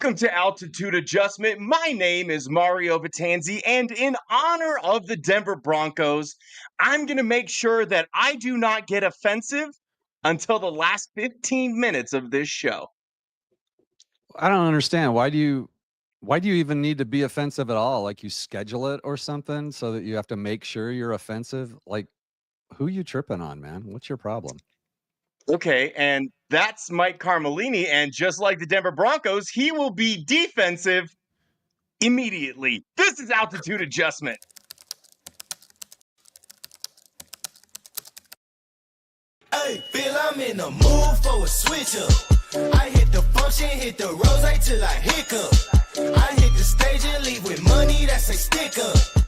Welcome to Altitude Adjustment. My name is Mario Vitanzi, and in honor of the Denver Broncos, I'm going to make sure that I do not get offensive until the last 15 minutes of this show. I don't understand. Why do you even need to be offensive at all? Like you schedule it or something so that you have to make sure you're offensive? Like who you tripping on, man? What's your problem? Okay, and that's Mike Carmelini, and just like the Denver Broncos, he will be defensive immediately. This is Altitude Adjustment. Hey, feel I'm in the mood for a switch up. I hit the function, hit the rose till I hiccup. I hit the stage and leave with money that's a stick up.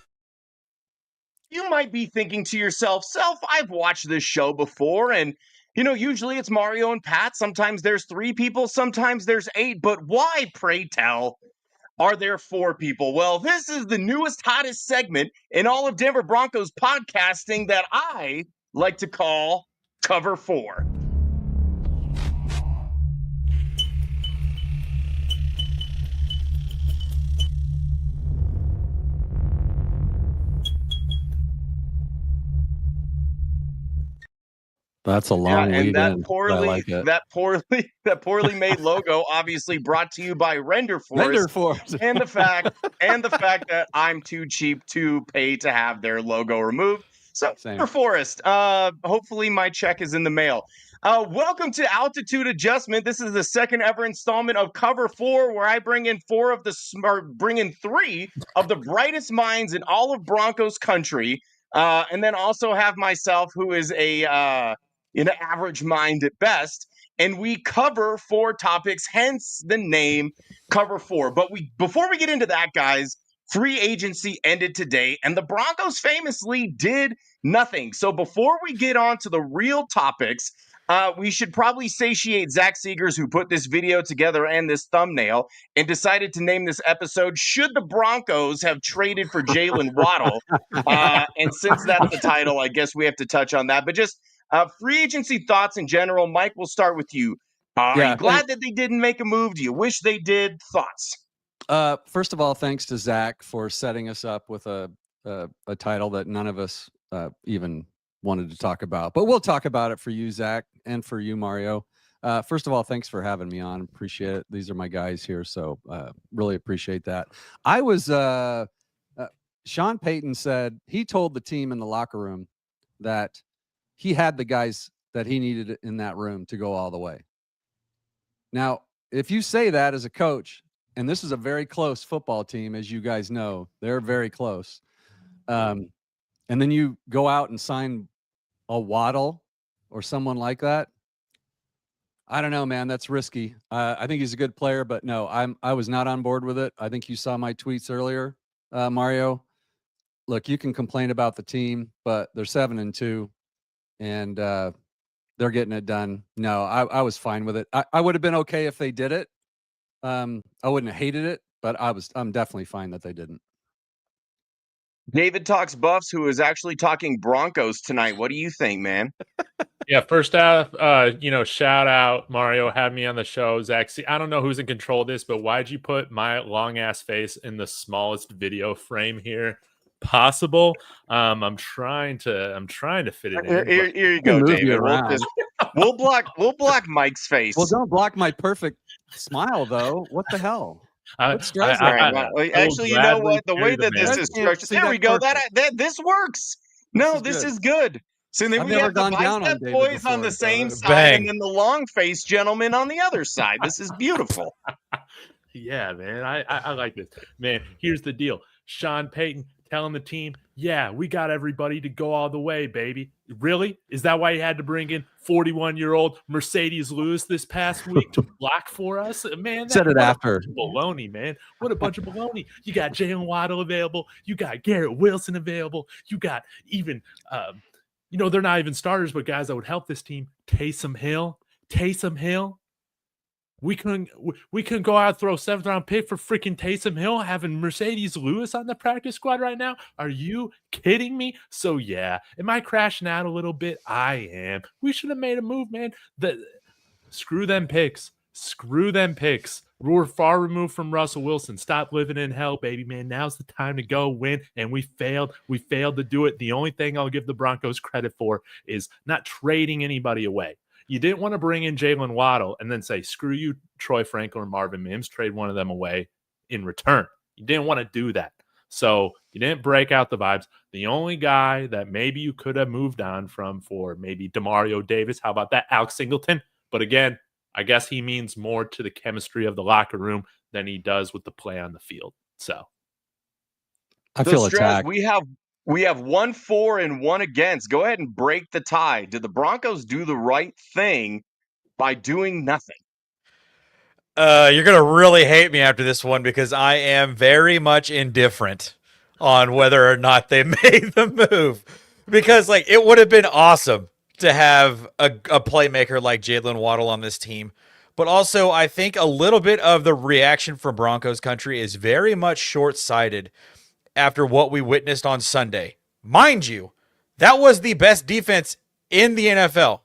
You might be thinking to yourself, I've watched this show before, and usually it's Mario and Pat. Sometimes there's 3 people, sometimes there's 8, but why, pray tell, are there 4 people? Well, this is the newest, hottest segment in all of Denver Broncos podcasting that I like to call Cover 4. That's a long lead that in. poorly, I like it. that poorly made logo, obviously brought to you by Render Force, and the fact that I'm too cheap to pay to have their logo removed. So, Render Forest, hopefully my check is in the mail. Welcome to Altitude Adjustment. This is the second ever installment of Cover 4, where I bring in 3 of the brightest minds in all of Broncos country, and then also have myself, who is a average mind at best, and we cover 4 topics, hence the name Cover 4. But before we get into that, guys, free agency ended today, and the Broncos famously did nothing. So before we get on to the real topics, we should probably satiate Zach Seegers, who put this video together and this thumbnail, and decided to name this episode "Should the Broncos Have Traded for Jalen Waddle?" And since that's the title, I guess we have to touch on that. But just free agency thoughts in general. Mike, we'll start with you. Are you glad that they didn't make a move? Do you wish they did? Thoughts? First of all, thanks to Zach for setting us up with a title that none of us even wanted to talk about. But we'll talk about it for you, Zach, and for you, Mario. First of all, thanks for having me on. Appreciate it. These are my guys here, so really appreciate that. I was Sean Payton said he told the team in the locker room that he had the guys that he needed in that room to go all the way. Now, if you say that as a coach, and this is a very close football team, as you guys know, they're very close. And then you go out and sign a Waddle or someone like that. I don't know, man. That's risky. I think he's a good player, but no, I was not on board with it. I think you saw my tweets earlier, Mario. Look, you can complain about the team, but they're 7-2. And they're getting it done. No, I was fine with it. I would have been okay if they did it. I wouldn't have hated it, but I'm definitely fine that they didn't. David Talks Buffs, who is actually talking Broncos tonight. What do you think, man? Yeah, first off, shout out Mario, had me on the show. Zach, I don't know who's in control of this, but why'd you put my long ass face in the smallest video frame here possible? I'm trying to fit it in. Here you go, David. We'll block Mike's face. Well, don't block my perfect smile, though. What the hell? Actually, you know what? The way that this is structured, there we go. This works. This is good. So then we have the bicep boys on the same side, and then the long face gentleman on the other side. This is beautiful. Yeah, man. I like this. Man, here's the deal. Sean Payton telling the team, yeah, we got everybody to go all the way, baby. Really? Is that why you had to bring in 41-year-old Mercedes Lewis this past week to block for us? Man, said it after. Baloney, man. What a bunch of baloney. You got Jalen Waddle available. You got Garrett Wilson available. You got even, they're not even starters, but guys that would help this team. Taysom Hill. We couldn't go out and throw a 7th-round pick for freaking Taysom Hill, having Mercedes Lewis on the practice squad right now. Are you kidding me? So yeah, am I crashing out a little bit? I am. We should have made a move, man. Screw them picks. Screw them picks. We're far removed from Russell Wilson. Stop living in hell, baby, man. Now's the time to go win, and we failed. We failed to do it. The only thing I'll give the Broncos credit for is not trading anybody away. You didn't want to bring in Jalen Waddle and then say, screw you, Troy Franklin or Marvin Mims, trade one of them away in return. You didn't want to do that. So you didn't break out the vibes. The only guy that maybe you could have moved on from for maybe Demario Davis, how about that? Alex Singleton. But again, I guess he means more to the chemistry of the locker room than he does with the play on the field. So I feel attacked. We have 1 for and 1 against. Go ahead and break the tie. Did the Broncos do the right thing by doing nothing? You're going to really hate me after this one because I am very much indifferent on whether or not they made the move. Because like it would have been awesome to have a playmaker like Jalen Waddle on this team. But also, I think a little bit of the reaction from Broncos country is very much short-sighted after what we witnessed on Sunday. Mind you, that was the best defense in the NFL.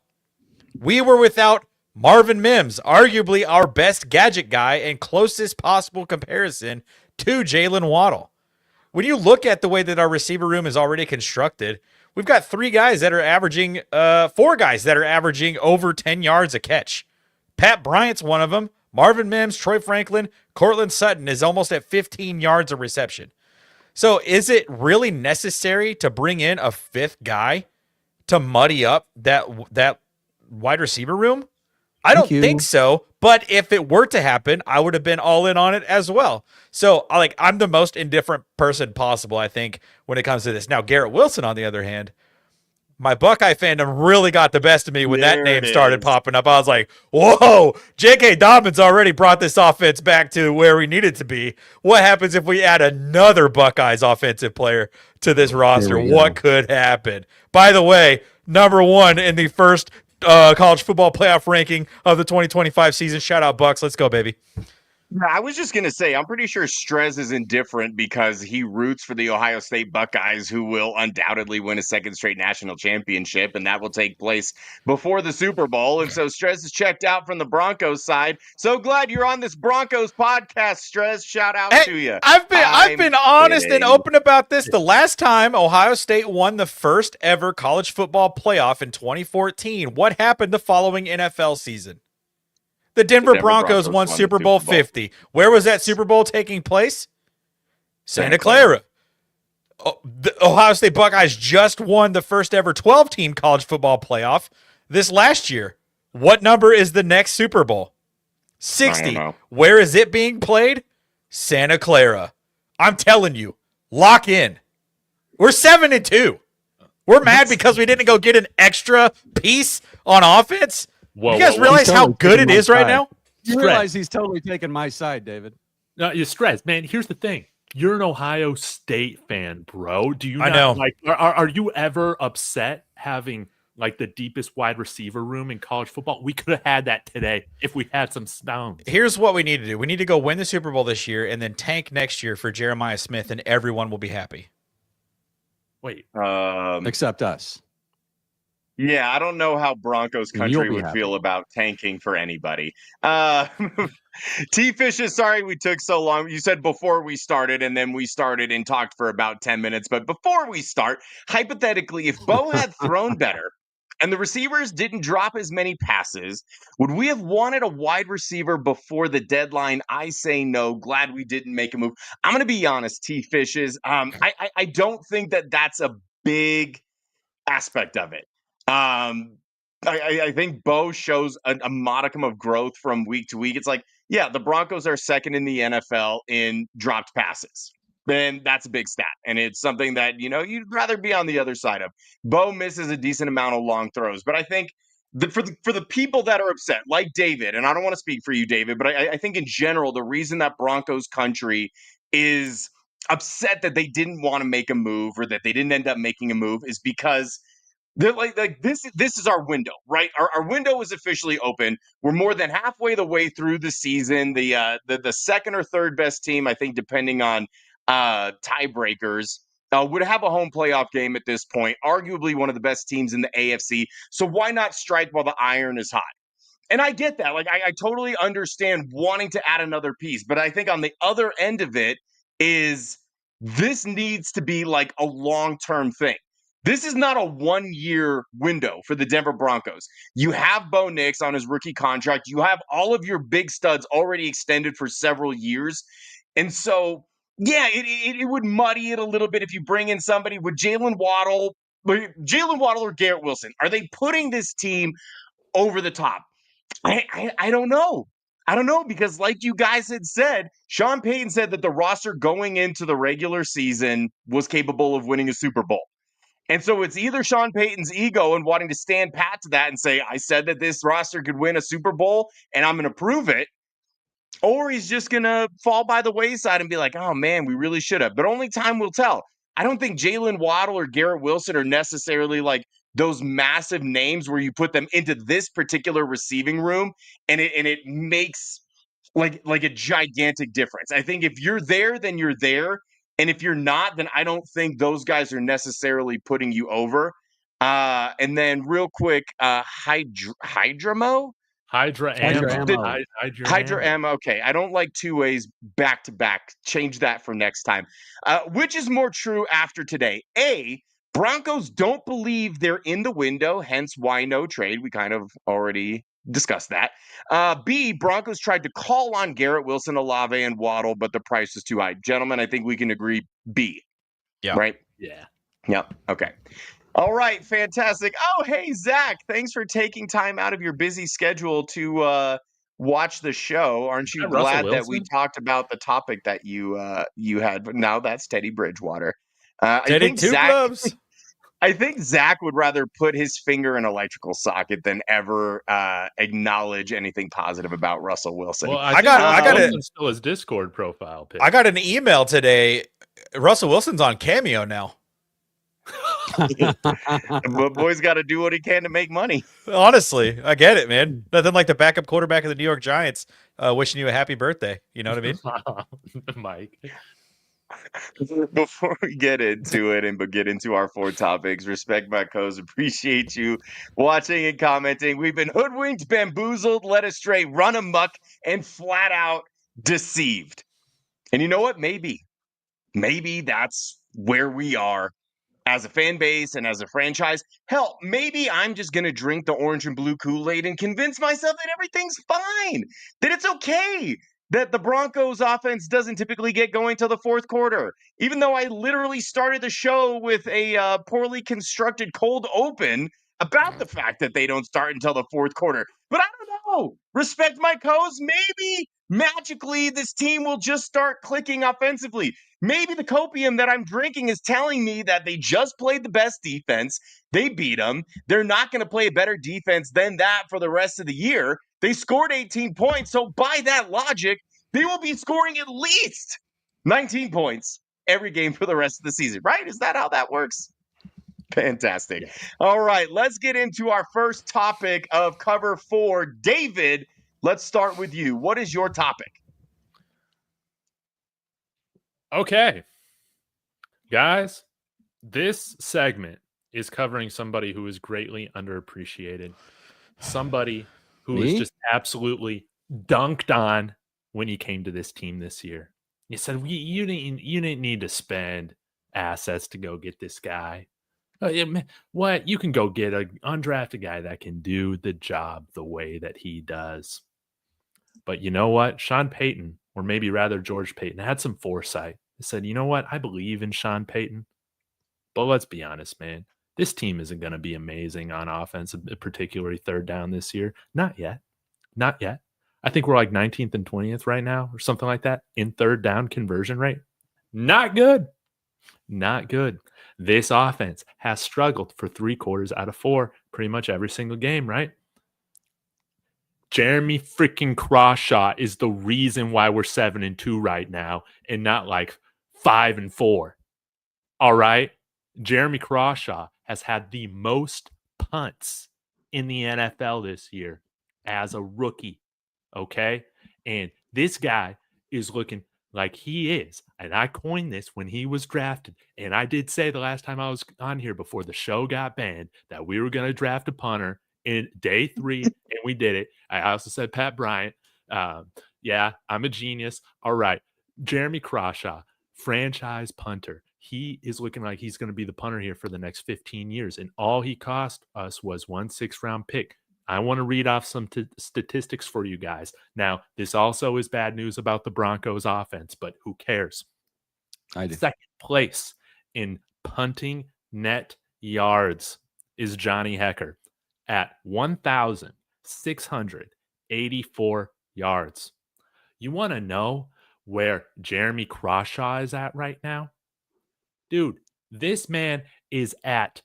We were without Marvin Mims, arguably our best gadget guy and closest possible comparison to Jalen Waddle. When you look at the way that our receiver room is already constructed, we've got 4 guys that are averaging over 10 yards a catch. Pat Bryant's one of them. Marvin Mims, Troy Franklin, Cortland Sutton is almost at 15 yards of reception. So is it really necessary to bring in a 5th guy to muddy up that wide receiver room? I don't think so, but if it were to happen, I would have been all in on it as well. So, I'm the most indifferent person possible, I think, when it comes to this. Now, Garrett Wilson, on the other hand, my Buckeye fandom really got the best of me when that name started popping up. I was like, whoa, J.K. Dobbins already brought this offense back to where we needed to be. What happens if we add another Buckeyes offensive player to this roster? What could happen? By the way, number 1 in the first college football playoff ranking of the 2025 season. Shout out Bucks. Let's go, baby. I was just going to say, I'm pretty sure Strez is indifferent because he roots for the Ohio State Buckeyes, who will undoubtedly win a 2nd straight national championship, and that will take place before the Super Bowl. And so Strez is checked out from the Broncos side. So glad you're on this Broncos podcast, Strez. Shout out to you. I've been honest and open about this. The last time Ohio State won the first ever college football playoff in 2014, what happened the following NFL season? The Denver Broncos won Super Bowl 50. Where was that Super Bowl taking place? Santa Clara. The Ohio State Buckeyes just won the first ever 12-team college football playoff this last year. What number is the next Super Bowl? 60. Where is it being played? Santa Clara. I'm telling you, lock in. We're 7-2. We're mad because we didn't go get an extra piece on offense. Whoa, you guys realize how good it is right now? You realize he's totally taking my side, David. No, you're Strez, man. Here's the thing. You're an Ohio State fan, bro. Do you? I know. Are you ever upset having the deepest wide receiver room in college football? We could have had that today if we had some stones. Here's what we need to do. We need to go win the Super Bowl this year and then tank next year for Jeremiah Smith, and everyone will be happy. Wait. Except us. Yeah, I don't know how Broncos country would feel about tanking for anybody. T-Fish is sorry we took so long. You said before we started, and then we started and talked for about 10 minutes. But before we start, hypothetically, if Bo had thrown better and the receivers didn't drop as many passes, would we have wanted a wide receiver before the deadline? I say no. Glad we didn't make a move. I'm going to be honest, T-Fishes. I don't think that that's a big aspect of it. I think Bo shows a modicum of growth from week to week. It's like, yeah, the Broncos are 2nd in the NFL in dropped passes. And that's a big stat. And it's something that, you'd rather be on the other side of. Bo misses a decent amount of long throws. But I think for the people that are upset, like David, and I don't want to speak for you, David, but I think in general, the reason that Broncos country is upset that they didn't want to make a move or that they didn't end up making a move is because they're like this is our window, right? Our window is officially open. We're more than halfway the way through the season. The 2nd or 3rd best team, I think, depending on tiebreakers, would have a home playoff game at this point. Arguably one of the best teams in the AFC. So why not strike while the iron is hot? And I get that. Like, I totally understand wanting to add another piece. But I think on the other end of it is this needs to be like a long-term thing. This is not a 1-year window for the Denver Broncos. You have Bo Nix on his rookie contract. You have all of your big studs already extended for several years. And so, yeah, it would muddy it a little bit if you bring in somebody with Jalen Waddle or Garrett Wilson. Are they putting this team over the top? I don't know. I don't know, because like you guys had said, Sean Payton said that the roster going into the regular season was capable of winning a Super Bowl. And so it's either Sean Payton's ego and wanting to stand pat to that and say, I said that this roster could win a Super Bowl and I'm going to prove it, or he's just going to fall by the wayside and be like, oh man, we really should have. But only time will tell. I don't think Jalen Waddle or Garrett Wilson are necessarily like those massive names where you put them into this particular receiving room and it makes like a gigantic difference. I think if you're there, then you're there. And if you're not, then I don't think those guys are necessarily putting you over. And then real quick, Hydramo? Hydra ammo. Okay. I don't like two ways back to back. Change that for next time. Which is more true after today? A, Broncos don't believe they're in the window, hence why no trade. We kind of already discussed that. B, Broncos tried to call on Garrett Wilson, Olave, and Waddle, but the price was too high. Gentlemen, I think we can agree B. Yeah. Right? Yeah. Yep. Okay. All right. Fantastic. Oh, hey, Zach. Thanks for taking time out of your busy schedule to watch the show. Aren't you glad that we talked about the topic that you had? But now that's Teddy Bridgewater. Teddy Two Gloves. I think Zach would rather put his finger in an electrical socket than ever acknowledge anything positive about Russell Wilson. Well, I got still his Discord profile pic. I got an email today. Russell Wilson's on Cameo now. But boy's got to do what he can to make money. Honestly, I get it, man. Nothing like the backup quarterback of the New York Giants wishing you a happy birthday. You know what I mean? Mike. Before we get into it and get into our 4 topics, respect my co's, appreciate you watching and commenting. We've been hoodwinked, bamboozled, led astray, run amok, and flat out deceived. And you know what? Maybe that's where we are as a fan base and as a franchise. Hell, maybe I'm just going to drink the orange and blue Kool-Aid and convince myself that everything's fine, that it's okay, that the Broncos offense doesn't typically get going till the fourth quarter, even though I literally started the show with a poorly constructed cold open about the fact that they don't start until the fourth quarter. But I don't know. Respect my co's. Maybe magically this team will just start clicking offensively. Maybe the copium that I'm drinking is telling me that they just played the best defense. They beat them. They're not going to play a better defense than that for the rest of the year. They scored 18 points. So by that logic, they will be scoring at least 19 points every game for the rest of the season, right? Is that how that works? Fantastic. Yeah. All right, let's get into our first topic of Cover 4. David, let's start with you. What is your topic? Okay. Guys, this segment is covering somebody who is greatly underappreciated. Somebody who is just absolutely dunked on when he came to this team this year. You said, you didn't need to spend assets to go get this guy. What? You can go get an undrafted guy that can do the job the way that he does. But you know what? Sean Payton, or maybe rather George Payton, had some foresight. He said, you know what? I believe in Sean Payton. But let's be honest, man. This team isn't going to be amazing on offense, particularly third down this year. Not yet. Not yet. I think we're like 19th and 20th right now or something like that in third down conversion rate. Not good. Not good. This offense has struggled for 3 quarters out of 4 pretty much every single game, right? Jeremy freaking Crawshaw is the reason why we're 7-2 right now and not like 5-4. All right? Jeremy Crawshaw has had the most punts in the NFL this year as a rookie. Okay? And this guy is looking like he is. And I coined this when he was drafted. And I did say the last time I was on here before the show got banned that we were going to draft a punter in day 3, and we did it. I also said Pat Bryant. Yeah, I'm a genius. All right. Jeremy Crawshaw, franchise punter. He is looking like he's going to be the punter here for the next 15 years. And all he cost us was 1 6th-round pick. I want to read off some statistics for you guys. Now, this also is bad news about the Broncos offense, but who cares? I do. Second place in punting net yards is Johnny Hecker at 1,684 yards. You want to know where Jeremy Crawshaw is at right now? Dude, this man is at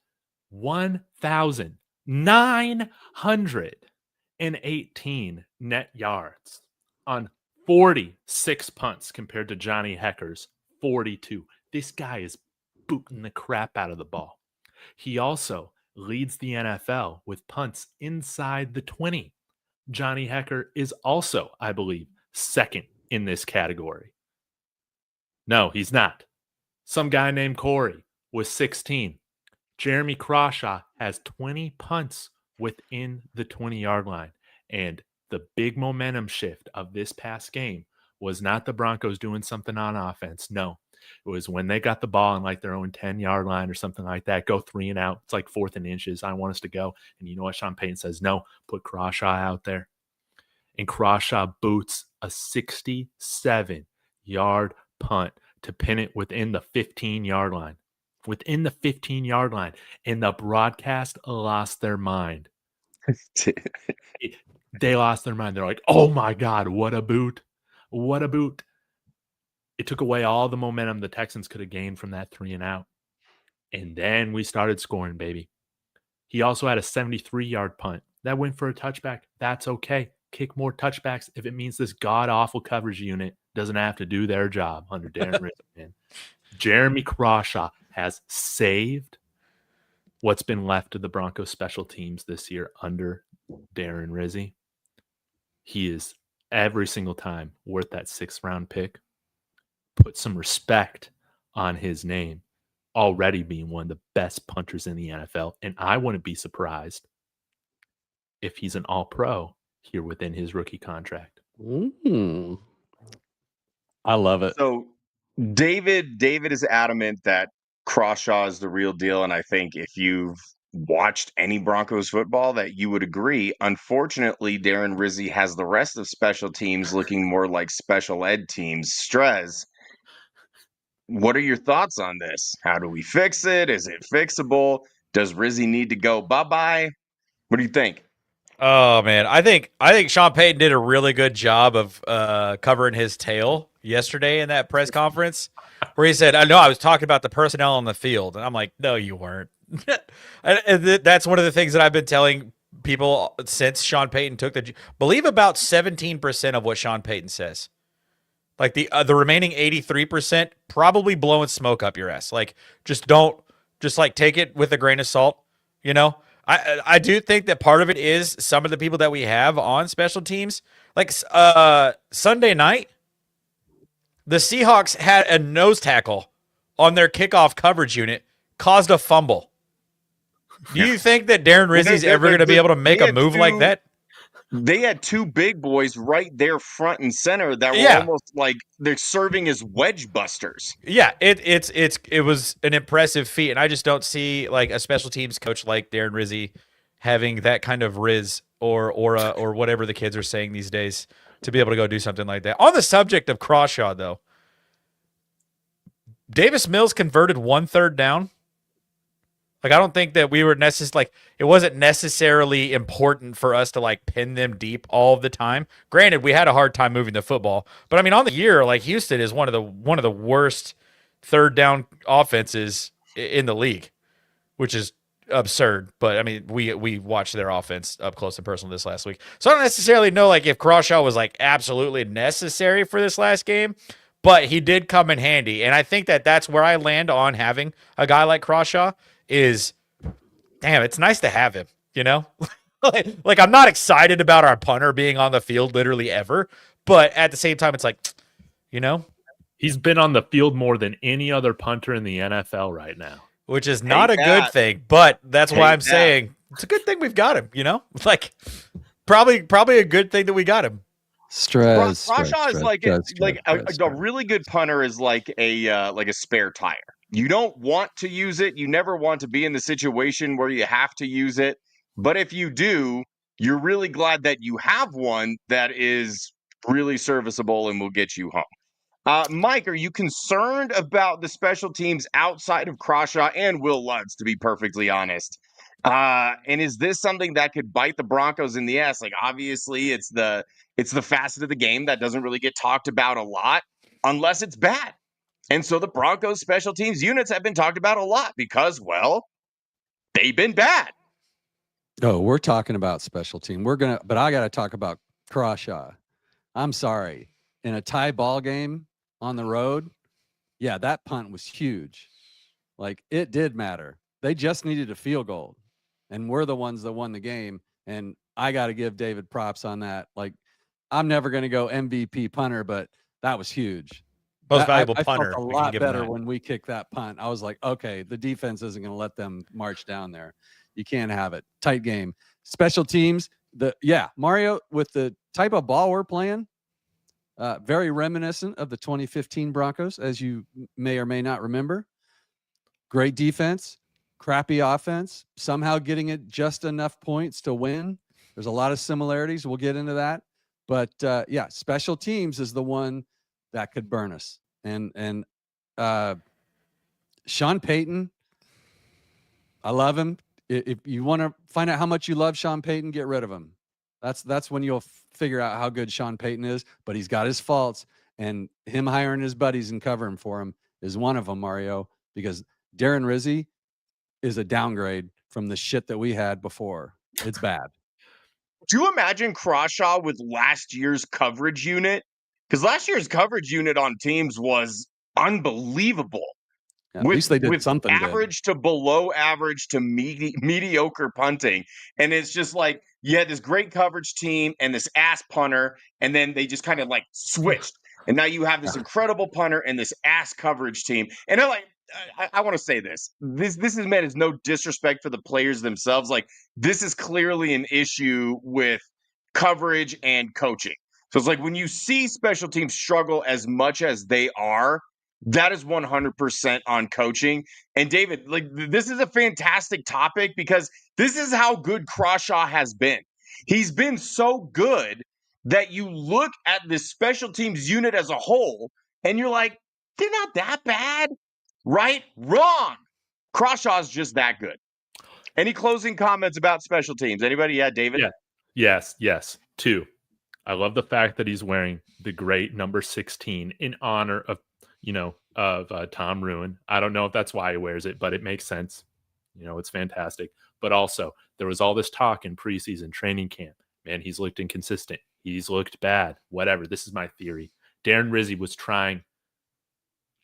1,918 net yards on 46 punts compared to Johnny Hecker's 42. This guy is booting the crap out of the ball. He also leads the NFL with punts inside the 20. Johnny Hecker is also, I believe, second in this category. No, he's not. Some guy named Corey with 16. Jeremy Crawshaw has 20 punts within the 20-yard line. And the big momentum shift of this past game was not the Broncos doing something on offense. No, it was when they got the ball in like their own 10-yard line or something like that, go 3 and out. It's like 4th and inches. I want us to go. And you know what Sean Payton says? No, put Crawshaw out there. And Crawshaw boots a 67-yard punt to pin it within the 15-yard line. Within the 15-yard line. And the broadcast lost their mind. They lost their mind. They're like, oh my God, what a boot. What a boot. It took away all the momentum the Texans could have gained from that 3 and out. And then we started scoring, baby. He also had a 73-yard punt. That went for a touchback. That's okay. Kick more touchbacks if it means this god-awful coverage unit doesn't have to do their job under Darren Rizzi. Jeremy Crawshaw has saved what's been left of the Broncos special teams this year under Darren Rizzi. He is every single time worth that 6th-round pick. Put some respect on his name, already being one of the best punters in the NFL. And I wouldn't be surprised if he's an all-pro here within his rookie contract. I love it. So David is adamant that Crawshaw is the real deal, and I think if you've watched any Broncos football that you would agree. Unfortunately, Darren Rizzi has the rest of special teams looking more like special ed teams. Strez, what are your thoughts on this? How do we fix it? Is it fixable? Does Rizzi need to go bye-bye? What do you think? Oh man, I think Sean Payton did a really good job of covering his tail yesterday in that press conference, where he said, "I know I was talking about the personnel on the field," and I'm like, "No, you weren't." And that's one of the things that I've been telling people since Sean Payton took the. Believe about 17% of what Sean Payton says. Like the remaining 83%, probably blowing smoke up your ass. Like just take it with a grain of salt, you know. I do think that part of it is some of the people that we have on special teams. Like Sunday night, the Seahawks had a nose tackle on their kickoff coverage unit, caused a fumble. Do you think that Darren Rizzi's ever going to be able to make a move like that? They had 2 big boys right there front and center that were almost like they're serving as wedge busters. Yeah, it was an impressive feat, and I just don't see like a special teams coach like Darren Rizzi having that kind of riz or aura or whatever the kids are saying these days to be able to go do something like that. On the subject of Crawshaw, though, Davis Mills converted 1 3rd down. Like, I don't think that we were it wasn't necessarily important for us to like pin them deep all of the time. Granted, we had a hard time moving the football, but I mean, on the year, like Houston is one of the worst 3rd down offenses in the league, which is absurd. But I mean, we watched their offense up close and personal this last week. So I don't necessarily know like if Crawshaw was like absolutely necessary for this last game, but he did come in handy. And I think that that's where I land on having a guy like Crawshaw. Is damn, it's nice to have him, you know? like I'm not excited about our punter being on the field literally ever, but at the same time, it's like, you know, he's been on the field more than any other punter in the NFL right now, which is not a good thing, but that's why I'm saying it's a good thing we've got him, like probably a good thing that we got him. Strez. Crawshaw is like a really good punter is like a spare tire. You don't want to use it. You never want to be in the situation where you have to use it. But if you do, you're really glad that you have one that is really serviceable and will get you home. Mike, are you concerned about the special teams outside of Crawshaw and Will Lutz, to be perfectly honest? And is this something that could bite the Broncos in the ass? Like, obviously, it's the facet of the game that doesn't really get talked about a lot unless it's bad. And so the Broncos special teams units have been talked about a lot because, well, they've been bad. Oh, we're talking about special team. But I got to talk about Crawshaw. I'm sorry. In a tie ball game on the road, yeah, that punt was huge. Like, it did matter. They just needed a field goal, and we're the ones that won the game. And I got to give David props on that. Like, I'm never going to go MVP punter, but that was huge. Most valuable punter. I felt a lot better when we kicked that punt. I was like, okay, the defense isn't going to let them march down there. You can't have it. Tight game. Special teams. Mario, with the type of ball we're playing, very reminiscent of the 2015 Broncos, as you may or may not remember. Great defense, crappy offense, somehow getting it just enough points to win. There's a lot of similarities. We'll get into that. But special teams is the one that could burn us. And Sean Payton, I love him. If you want to find out how much you love Sean Payton, get rid of him. That's when you'll figure out how good Sean Payton is. But he's got his faults, and him hiring his buddies and covering for him is one of them, Mario, because Darren Rizzi is a downgrade from the shit that we had before. It's bad. Do you imagine Crawshaw with last year's coverage unit? Because last year's coverage unit on teams was unbelievable. Yeah, at least they did something average good. To below average to mediocre punting. And it's just like, you had this great coverage team and this ass punter, and then they just kind of like switched. And now you have this incredible punter and this ass coverage team. And they're like, I want to say this. This is meant as no disrespect for the players themselves. Like, this is clearly an issue with coverage and coaching. So it's like, when you see special teams struggle as much as they are, that is 100% on coaching. And David, like, this is a fantastic topic because this is how good Crawshaw has been. He's been so good that you look at this special teams unit as a whole and you're like, they're not that bad, right? Wrong. Crawshaw's just that good. Any closing comments about special teams? Anybody? Yeah, David? Yeah. Yes. 2. I love the fact that he's wearing the great number 16 in honor of Tom Ruin. I don't know if that's why he wears it, but it makes sense. It's fantastic. But also, there was all this talk in preseason training camp. Man, he's looked inconsistent. He's looked bad. Whatever. This is my theory. Darren Rizzi was trying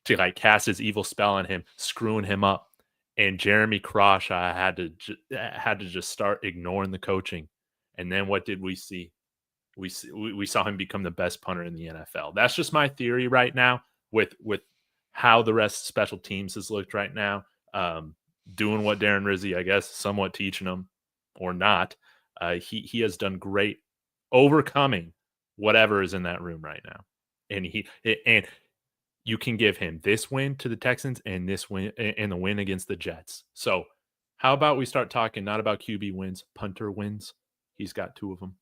to cast his evil spell on him, screwing him up. And Jeremy Crawshaw had to just start ignoring the coaching. And then what did we see? We saw him become the best punter in the NFL. That's just my theory right now. With how the rest of special teams has looked right now, doing what Darren Rizzi, I guess, somewhat teaching them or not, he has done great overcoming whatever is in that room right now, and you can give him this win to the Texans and this win and the win against the Jets. So how about we start talking not about QB wins, punter wins? He's got 2 of them.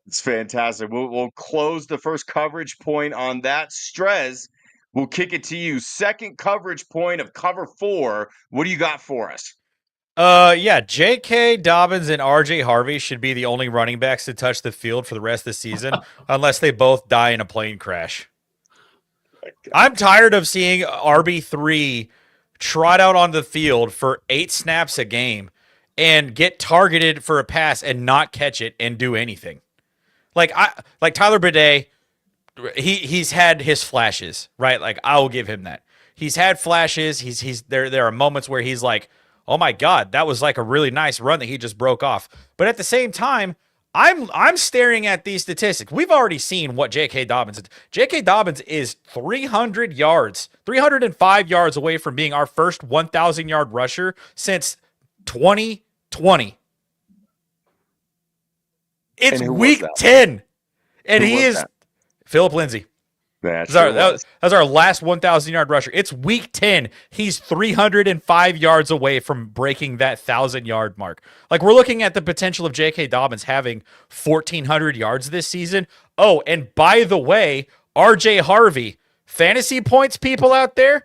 It's fantastic. We'll close the first coverage point on that. Strez, we'll kick it to you. Second coverage point of cover 4. What do you got for us? J.K. Dobbins and R.J. Harvey should be the only running backs to touch the field for the rest of the season, unless they both die in a plane crash. I'm tired of seeing RB3 trot out on the field for 8 snaps a game and get targeted for a pass and not catch it and do anything. Like Tyler Bidet, he's had his flashes, right? Like, I will give him that. He's had flashes. He's there are moments where he's like, oh my God, that was like a really nice run that he just broke off. But at the same time, I'm staring at these statistics. We've already seen what J.K. Dobbins is. J.K. Dobbins is 305 yards away from being our first 1,000-yard rusher since 2020. It's And who week was that? 10. And Who he was is that? Philip Lindsay. That's That's our last 1,000-yard rusher. It's week 10. He's 305 yards away from breaking that 1,000-yard mark. Like, we're looking at the potential of J.K. Dobbins having 1,400 yards this season. Oh, and by the way, R.J. Harvey, fantasy points people out there,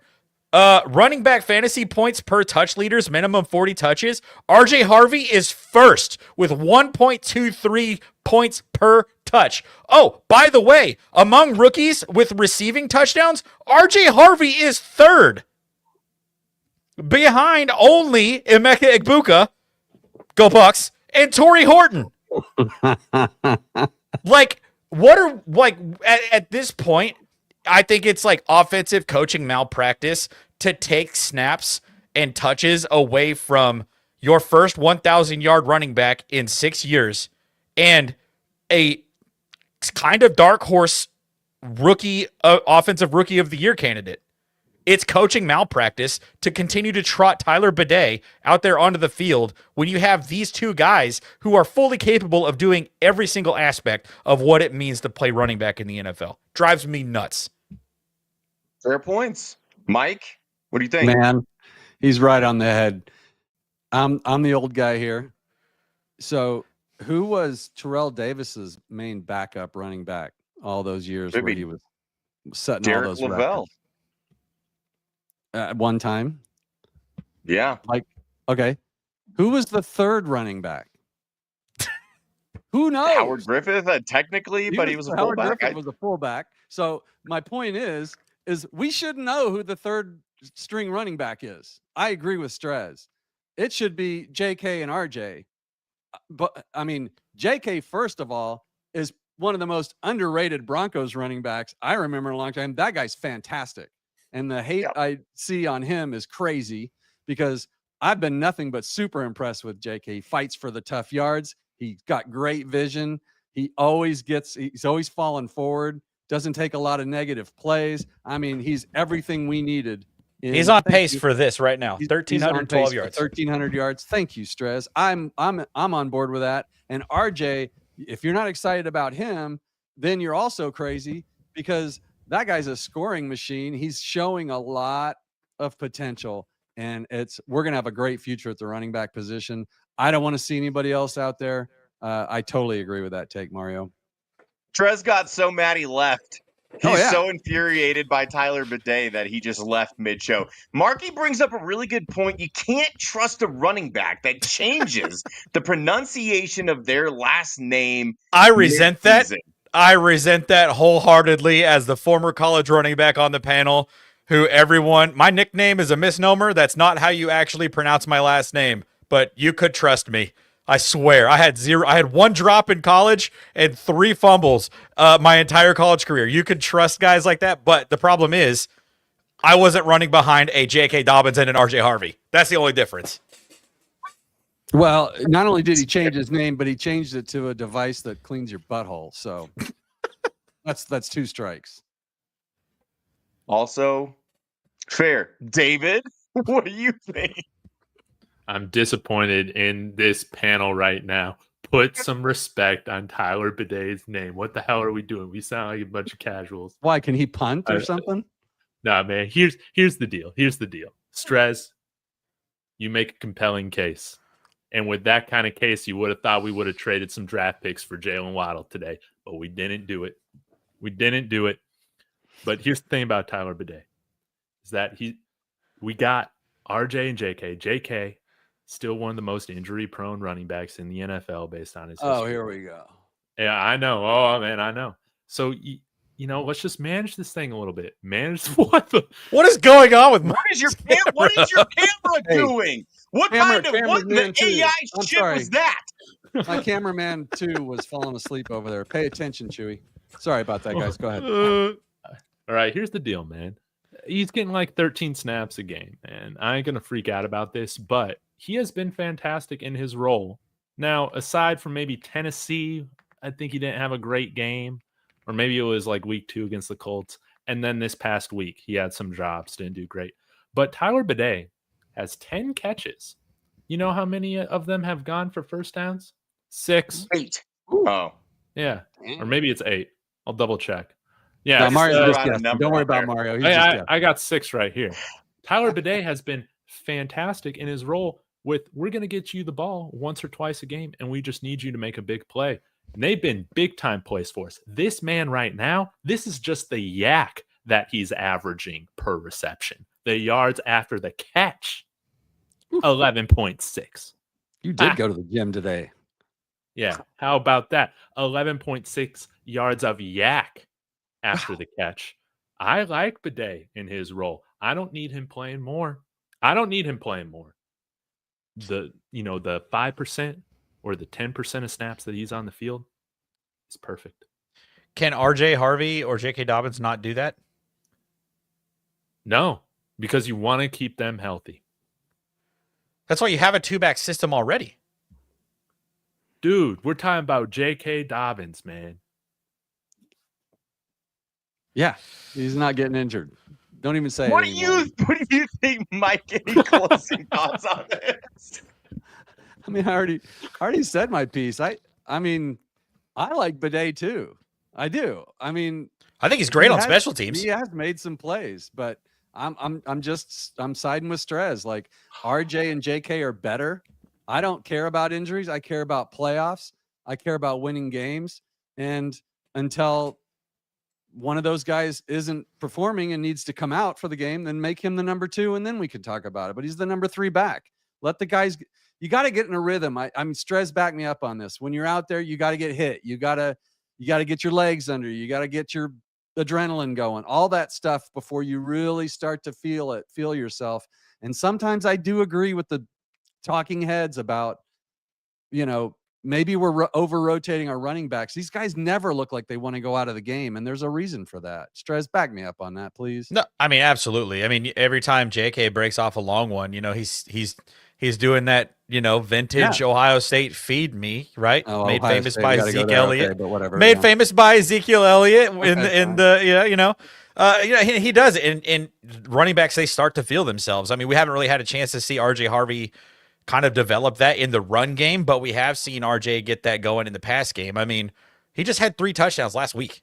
running back fantasy points per touch leaders, minimum 40 touches. R.J. Harvey is first with 1.23 points per touch. Oh, by the way, among rookies with receiving touchdowns, R.J. Harvey is third. Behind only Emeka Egbuka, go Bucks, and Torrey Horton. Like, what are, like, at this point, I think it's like offensive coaching malpractice to take snaps and touches away from your first 1,000-yard running back in 6 years and a kind of dark horse rookie, offensive rookie of the year candidate. It's coaching malpractice to continue to trot Tyler Bidet out there onto the field when you have these two guys who are fully capable of doing every single aspect of what it means to play running back in the NFL. Drives me nuts. Fair points. Mike, what do you think? Man, he's right on the head. I'm the old guy here. So who was Terrell Davis's main backup running back all those years where he was setting Derek all those Lavelle. records? At one time? Yeah. Like, okay. Who was the third running back? Who knows? Howard Griffith, technically, but he was a Howard fullback. Griffith was a fullback. So my point is we should know who the third string running back is. I agree with Strez. It should be JK and RJ. But I mean, JK, first of all, is one of the most underrated Broncos running backs I remember in a long time. That guy's fantastic. And the hate I see on him is crazy because I've been nothing but super impressed with JK. He fights for the tough yards. He's got great vision. He's always falling forward. Doesn't take a lot of negative plays. I mean, he's everything we needed. He's on pace for this right now. 1,312 yards. 1,300 yards. Thank you, Strez. I'm on board with that. And RJ, if you're not excited about him, then you're also crazy because that guy's a scoring machine. He's showing a lot of potential, and we're going to have a great future at the running back position. I don't want to see anybody else out there. I totally agree with that take, Mario. Trez got so mad he left. He's so infuriated by Tyler Bidet that he just left mid-show. Marky brings up a really good point. You can't trust a running back that changes the pronunciation of their last name. I resent that. I resent that wholeheartedly as the former college running back on the panel my nickname is a misnomer. That's not how you actually pronounce my last name, but you could trust me. I swear. I had one drop in college and 3 fumbles my entire college career. You could trust guys like that, but the problem is I wasn't running behind a J.K. Dobbins and an R.J. Harvey. That's the only difference. Well, not only did he change his name, but he changed it to a device that cleans your butthole. So that's 2 strikes. Also, fair. David, what do you think? I'm disappointed in this panel right now. Put some respect on Tyler Bidet's name. What the hell are we doing? We sound like a bunch of casuals. Why? Can he punt or something? Nah, man. Here's the deal. Strez, you make a compelling case. And with that kind of case, you would have thought we would have traded some draft picks for Jalen Waddle today, but we didn't do it. But here's the thing about Tyler Bidet is that we got RJ and JK. JK, still one of the most injury-prone running backs in the NFL based on his history. Oh, here we go. Yeah, I know. Oh, man, I know. So, let's just manage this thing a little bit. What is going on with what is your camera doing? What kind of AI shit was that? My cameraman too was falling asleep over there. Pay attention, Chewy. Sorry about that, guys. Go ahead. All right, here's the deal, man. He's getting like 13 snaps a game, and I ain't gonna freak out about this, but he has been fantastic in his role. Now, aside from maybe Tennessee, I think he didn't have a great game, or maybe it was like week 2 against the Colts, and then this past week he had some drops, didn't do great. But Tyler Bidet has 10 catches You know how many of them have gone for first downs? 6. 8. Oh. Yeah. Or maybe it's 8. I'll double check. Yeah. No, Mario's just around a guessing. number Don't worry out about there. Mario. He's just guessing. I got 6 right here. Tyler Bidet has been fantastic in his role with, we're going to get you the ball once or twice a game, and we just need you to make a big play. And they've been big-time plays for us. This man right now, this is just the yak that he's averaging per reception. The yards after the catch, 11.6. You did go to the gym today. Yeah. How about that? 11.6 yards of yak after the catch. I like Bidet in his role. I don't need him playing more. The 5% or the 10% of snaps that he's on the field is perfect. Can RJ Harvey or J.K. Dobbins not do that? No, because you want to keep them healthy. That's why you have a 2-back system already. Dude, we're talking about J.K. Dobbins, man. Yeah, he's not getting injured. Don't even say What it do you think, Mike? Any closing thoughts on this? I mean, I already said my piece. I mean, I like Bidet too. I do. I mean, I think he's great on special teams. He has made some plays, but I'm siding with Strez. Like RJ and JK are better. I don't care about injuries. I care about playoffs. I care about winning games. And until one of those guys isn't performing and needs to come out for the game, then make him the number 2, and then we can talk about it. But he's the number 3 back. Let the guys. You got to get in a rhythm. I mean, Strez, back me up on this. When you're out there, you got to get hit. You got to get your legs under you. You got to get your adrenaline going. All that stuff before you really start to feel yourself. And sometimes I do agree with the talking heads about, maybe we're over-rotating our running backs. These guys never look like they want to go out of the game, and there's a reason for that. Strez, back me up on that, please. No, I mean, absolutely. I mean, every time JK breaks off a long one, he's doing that, vintage Ohio State feed me, right? Oh, Made Ohio famous State, by Zeke Elliott. Okay, but whatever. Made famous by Ezekiel Elliott he does it. And running backs, they start to feel themselves. I mean, we haven't really had a chance to see RJ Harvey kind of develop that in the run game, but we have seen RJ get that going in the pass game. I mean, he just had 3 touchdowns last week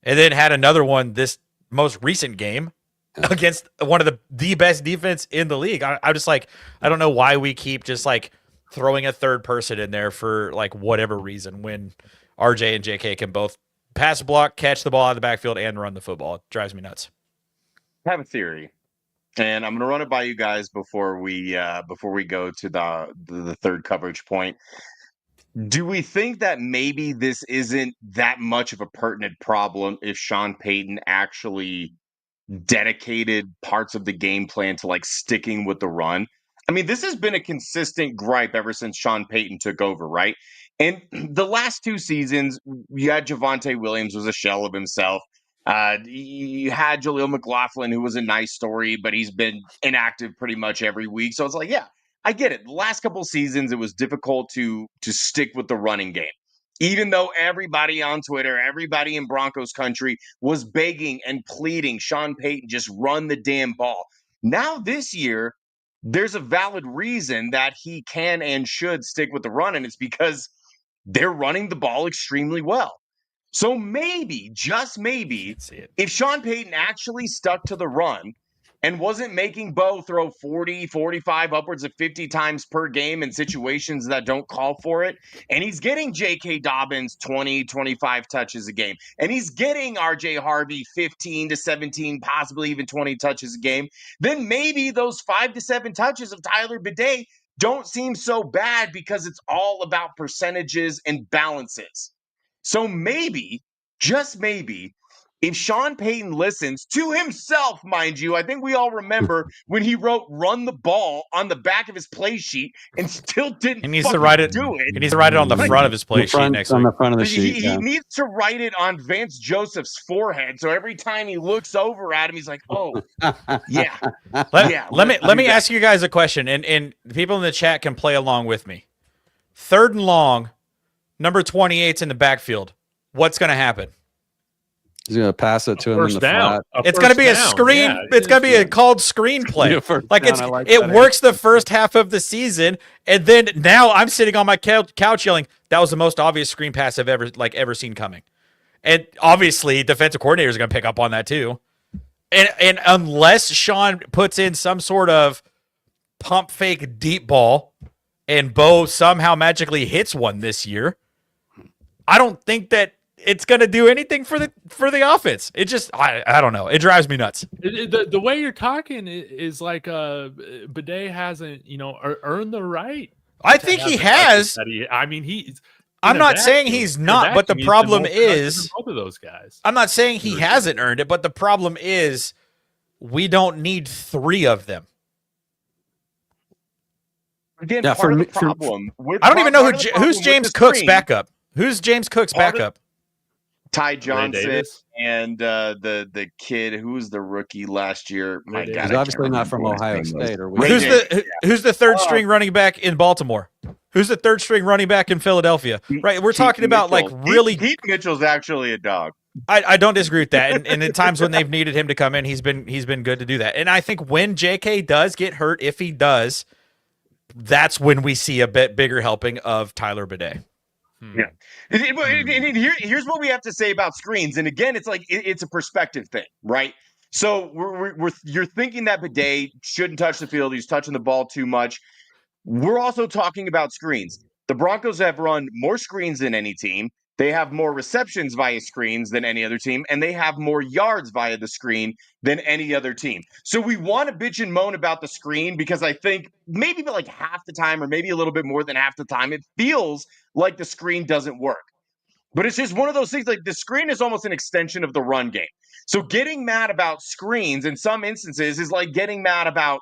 and then had another one this most recent game against one of the best defense in the league. I'm just like, I don't know why we keep just like throwing a third person in there for like whatever reason when RJ and JK can both pass block, catch the ball out of the backfield, and run the football. It drives me nuts. I have a theory, and I'm going to run it by you guys before we go to the third coverage point. Do we think that maybe this isn't that much of a pertinent problem if Sean Payton actually dedicated parts of the game plan to like sticking with the run? I mean, this has been a consistent gripe ever since Sean Payton took over, right? And the last 2 seasons, you had Javonte Williams was a shell of himself. You had Jaleel McLaughlin, who was a nice story, but he's been inactive pretty much every week. So it's like, yeah, I get it. The last couple of seasons, it was difficult to stick with the running game. Even though everybody on Twitter, everybody in Broncos country was begging and pleading, Sean Payton, just run the damn ball. Now this year, there's a valid reason that he can and should stick with the run, and it's because they're running the ball extremely well. So maybe, just maybe, if Sean Payton actually stuck to the run and wasn't making Bo throw 40, 45, upwards of 50 times per game in situations that don't call for it, and he's getting J.K. Dobbins 20, 25 touches a game, and he's getting R.J. Harvey 15 to 17, possibly even 20 touches a game, then maybe those 5 to 7 touches of Tyler Bidet don't seem so bad because it's all about percentages and balances. So maybe, just maybe, if Sean Payton listens to himself, mind you, I think we all remember when he wrote "run the ball" on the back of his play sheet and still didn't do it. He needs to write it on the front of his play sheet next week. On the front of the sheet. He needs to write it on Vance Joseph's forehead, so every time he looks over at him, he's like, "Oh, yeah." Let me ask you guys a question, and people in the chat can play along with me. 3rd and long, number 28's in the backfield. What's going to happen? He's gonna pass it to him in the flat. It's gonna be a screen. Yeah, it's gonna be a called screenplay. Like it works the first half of the season, and then now I'm sitting on my couch yelling, "That was the most obvious screen pass I've ever seen coming." And obviously, defensive coordinator is gonna pick up on that too. And unless Sean puts in some sort of pump fake deep ball, and Bo somehow magically hits one this year, I don't think that it's going to do anything for the offense. It just, I don't know. It drives me nuts. The way you're talking is like Bidet hasn't, earned the right. I think he has. He's. I'm not saying he's not, but the problem is both of those guys. I'm not saying he hasn't earned it, but the problem is we don't need 3 of them. Again, part of the problem. I don't even know who's James Cook's backup. Who's James Cook's backup? Ty Johnson and the kid who's the rookie last year. My God, he's obviously not from Ohio State. Who's the third string running back in Baltimore? Who's the third string running back in Philadelphia? Right, we're talking about really. Pete Mitchell's actually a dog. I don't disagree with that, and in times when they've needed him to come in, he's been good to do that. And I think when J.K. does get hurt, if he does, that's when we see a bit bigger helping of Tyler Bidet. Yeah. Here's what we have to say about screens. And again, it's a perspective thing, right? So you're thinking that Bidet shouldn't touch the field. He's touching the ball too much. We're also talking about screens. The Broncos have run more screens than any team. They have more receptions via screens than any other team, and they have more yards via the screen than any other team. So we want to bitch and moan about the screen because I think maybe like half the time or maybe a little bit more than half the time, it feels like the screen doesn't work. But it's just one of those things, like the screen is almost an extension of the run game. So getting mad about screens in some instances is like getting mad about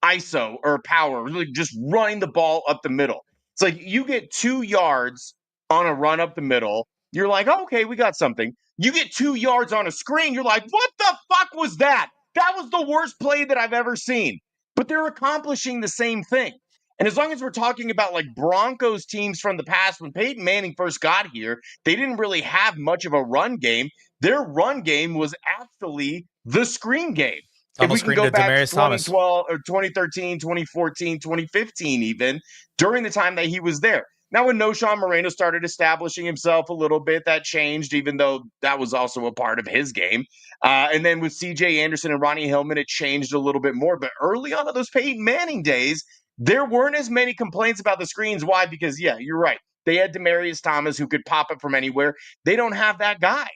ISO or power, really just running the ball up the middle. It's like you get 2 yards on a run up the middle, you're like, oh, okay, we got something. You get 2 yards on a screen, you're like, what the fuck was that? That was the worst play that I've ever seen. But they're accomplishing the same thing. And as long as we're talking about like Broncos teams from the past, when Peyton Manning first got here, they didn't really have much of a run game. Their run game was actually the screen game. If we can go back to 2012 or 2013, 2014, 2015 even, during the time that he was there. Now, when Noshawn Moreno started establishing himself a little bit, that changed, even though that was also a part of his game. And then with C.J. Anderson and Ronnie Hillman, it changed a little bit more. But early on in those Peyton Manning days, there weren't as many complaints about the screens. Why? Because, yeah, you're right. They had Demaryius Thomas who could pop it from anywhere. They don't have that guy.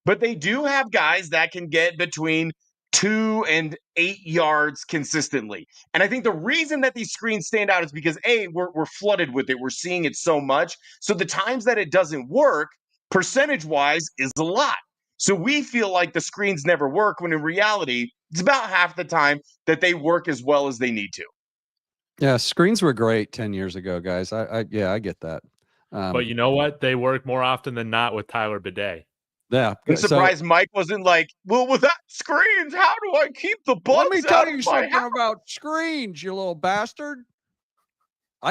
But they do have guys that can get between 2 and 8 yards consistently. And I think the reason that these screens stand out is because, A, we're flooded with it. We're seeing it so much. So the times that it doesn't work, percentage-wise, is a lot. So we feel like the screens never work, when in reality, it's about half the time that they work as well as they need to. Yeah, screens were great 10 years ago, guys. I get that. But you know what? They work more often than not with Tyler Bidet. Yeah, I'm surprised Mike wasn't like, well, without screens, how do I keep the bugs? Let me tell you something about screens, you little bastard.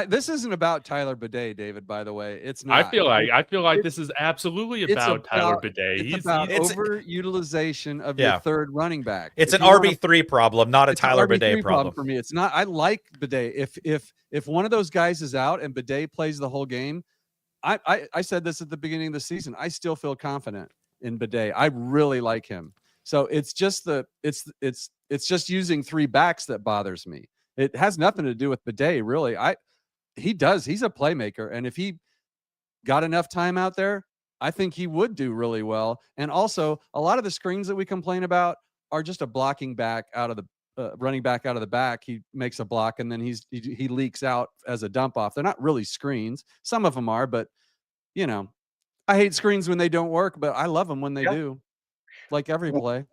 This isn't about Tyler Bidet, David, by the way. It's not. I feel like this is absolutely about Tyler Bidet. It's about overutilization of your third running back. It's an RB3 problem, not a Tyler Bidet problem for me. It's not. I like Bidet. If one of those guys is out and Bidet plays the whole game, I said this at the beginning of the season. I still feel confident in Bidet. I really like him. So it's just it's just using 3 backs that bothers me. It has nothing to do with Bidet, really. He's a playmaker, and if he got enough time out there, I think he would do really well. And also, a lot of the screens that we complain about are just a blocking back out of the running back out of the back. He makes a block and then he leaks out as a dump off. They're not really screens. Some of them are, but I hate screens when they don't work, but I love them when they do. Like every play.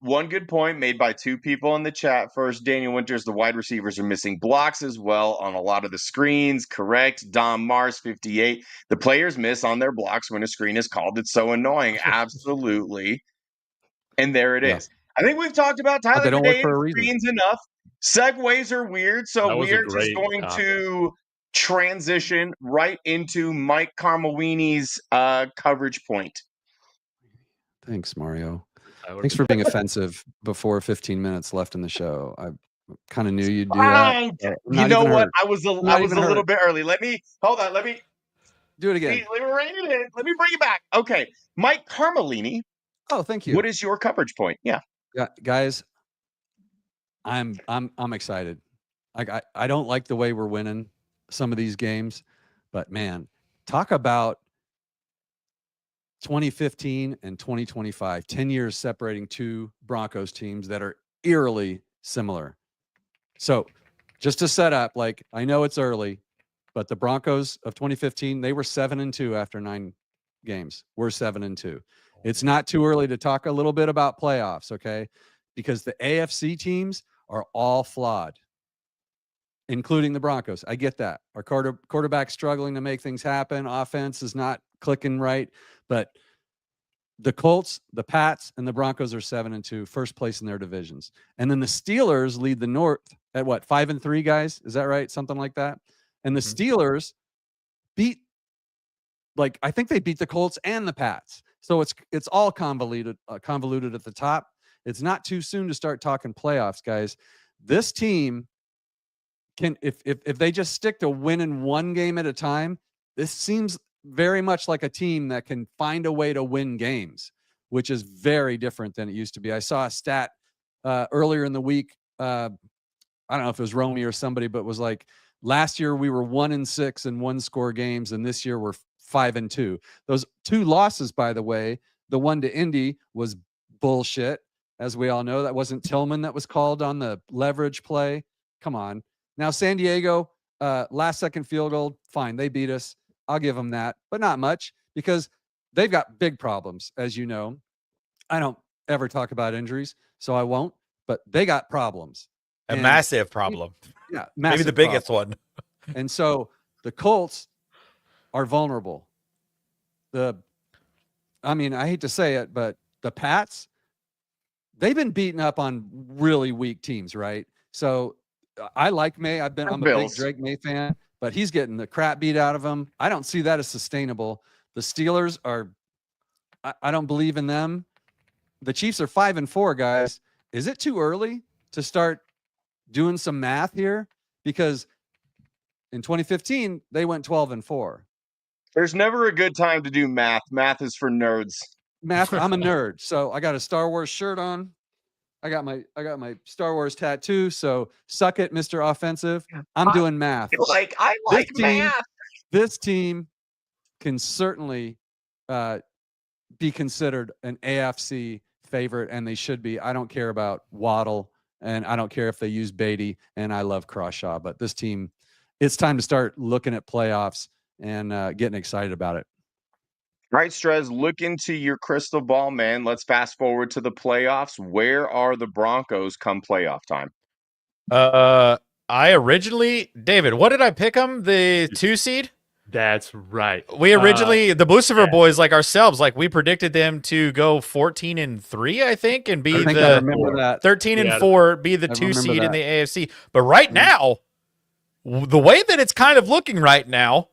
One good point made by 2 people in the chat. First, Daniel Winters, the wide receivers are missing blocks as well on a lot of the screens. Correct. Dom Mars, 58. The players miss on their blocks when a screen is called. It's so annoying. Absolutely. And there it is. I think we've talked about Tyler Bidet and screens enough. Segues are weird, so we are just going to transition right into Mike Carmelini's coverage point. Thanks, Mario. Thanks for being offensive before 15 minutes left in the show. I kind of knew you'd do that. You know what? I was a little bit early. Let me do it again. Let me rein it in. Let me bring it back. Okay, Mike Carmelini. Oh, thank you. What is your coverage point? Yeah, guys, I'm excited. I don't like the way we're winning some of these games, but man, talk about 2015 and 2025, 10 years separating two Broncos teams that are eerily similar. So just to set up, like, I know it's early, but the Broncos of 2015, they were 7-2 after 9 games. We're 7-2. It's not too early to talk a little bit about playoffs, okay? Because the AFC teams are all flawed, including the Broncos. I get that. Our quarterback's struggling to make things happen. Offense is not clicking right. But the Colts, the Pats, and the Broncos are 7-2, first place in their divisions. And then the Steelers lead the North at what, 5-3, guys? Is that right? Something like that. And the Steelers beat, like, I think they beat the Colts and the Pats. So it's all convoluted at the top. It's not too soon to start talking playoffs, guys. This team can, if they just stick to winning one game at a time, this seems very much like a team that can find a way to win games, which is very different than it used to be. I saw a stat earlier in the week. I don't know if it was Romy or somebody, but it was like, last year we were 1-6 in one-score games, and this year we're 5-2. Those 2 losses, by the way, the one to Indy was bullshit, as we all know. That wasn't Tillman that was called on the leverage play. Come on. Now San Diego, last-second field goal, fine, they beat us. I'll give them that, but not much, because they've got big problems, as you know. I don't ever talk about injuries, so I won't, but they got problems. A massive problem. Yeah, maybe the biggest one. And so the Colts are vulnerable. I mean, I hate to say it, but the Pats, they've been beaten up on really weak teams, right? So I like May. I'm a big Drake May fan, but he's getting the crap beat out of him. I don't see that as sustainable. The Steelers are, I don't believe in them. The Chiefs are 5-4, guys. Is it too early to start doing some math here? Because in 2015, they went 12-4. There's never a good time to do math. Math is for nerds. Math. I'm a nerd. So I got a Star Wars shirt on. I got my Star Wars tattoo. So suck it, Mr. Offensive. I'm doing math. I like math. This team can certainly be considered an AFC favorite, and they should be. I don't care about Waddle, and I don't care if they use Beatty, and I love Crawshaw. But this team, it's time to start looking at playoffs and getting excited about it. All right, Strez, look into your crystal ball, man. Let's fast forward to the playoffs. Where are the Broncos come playoff time? I originally, David, what did I pick them? The 2 seed? That's right. We originally, the Blucifer boys, like ourselves, like we predicted them to go 14-3, I think, and be the 13-4, be the 2 seed in the AFC. But right now, the way that it's kind of looking right now,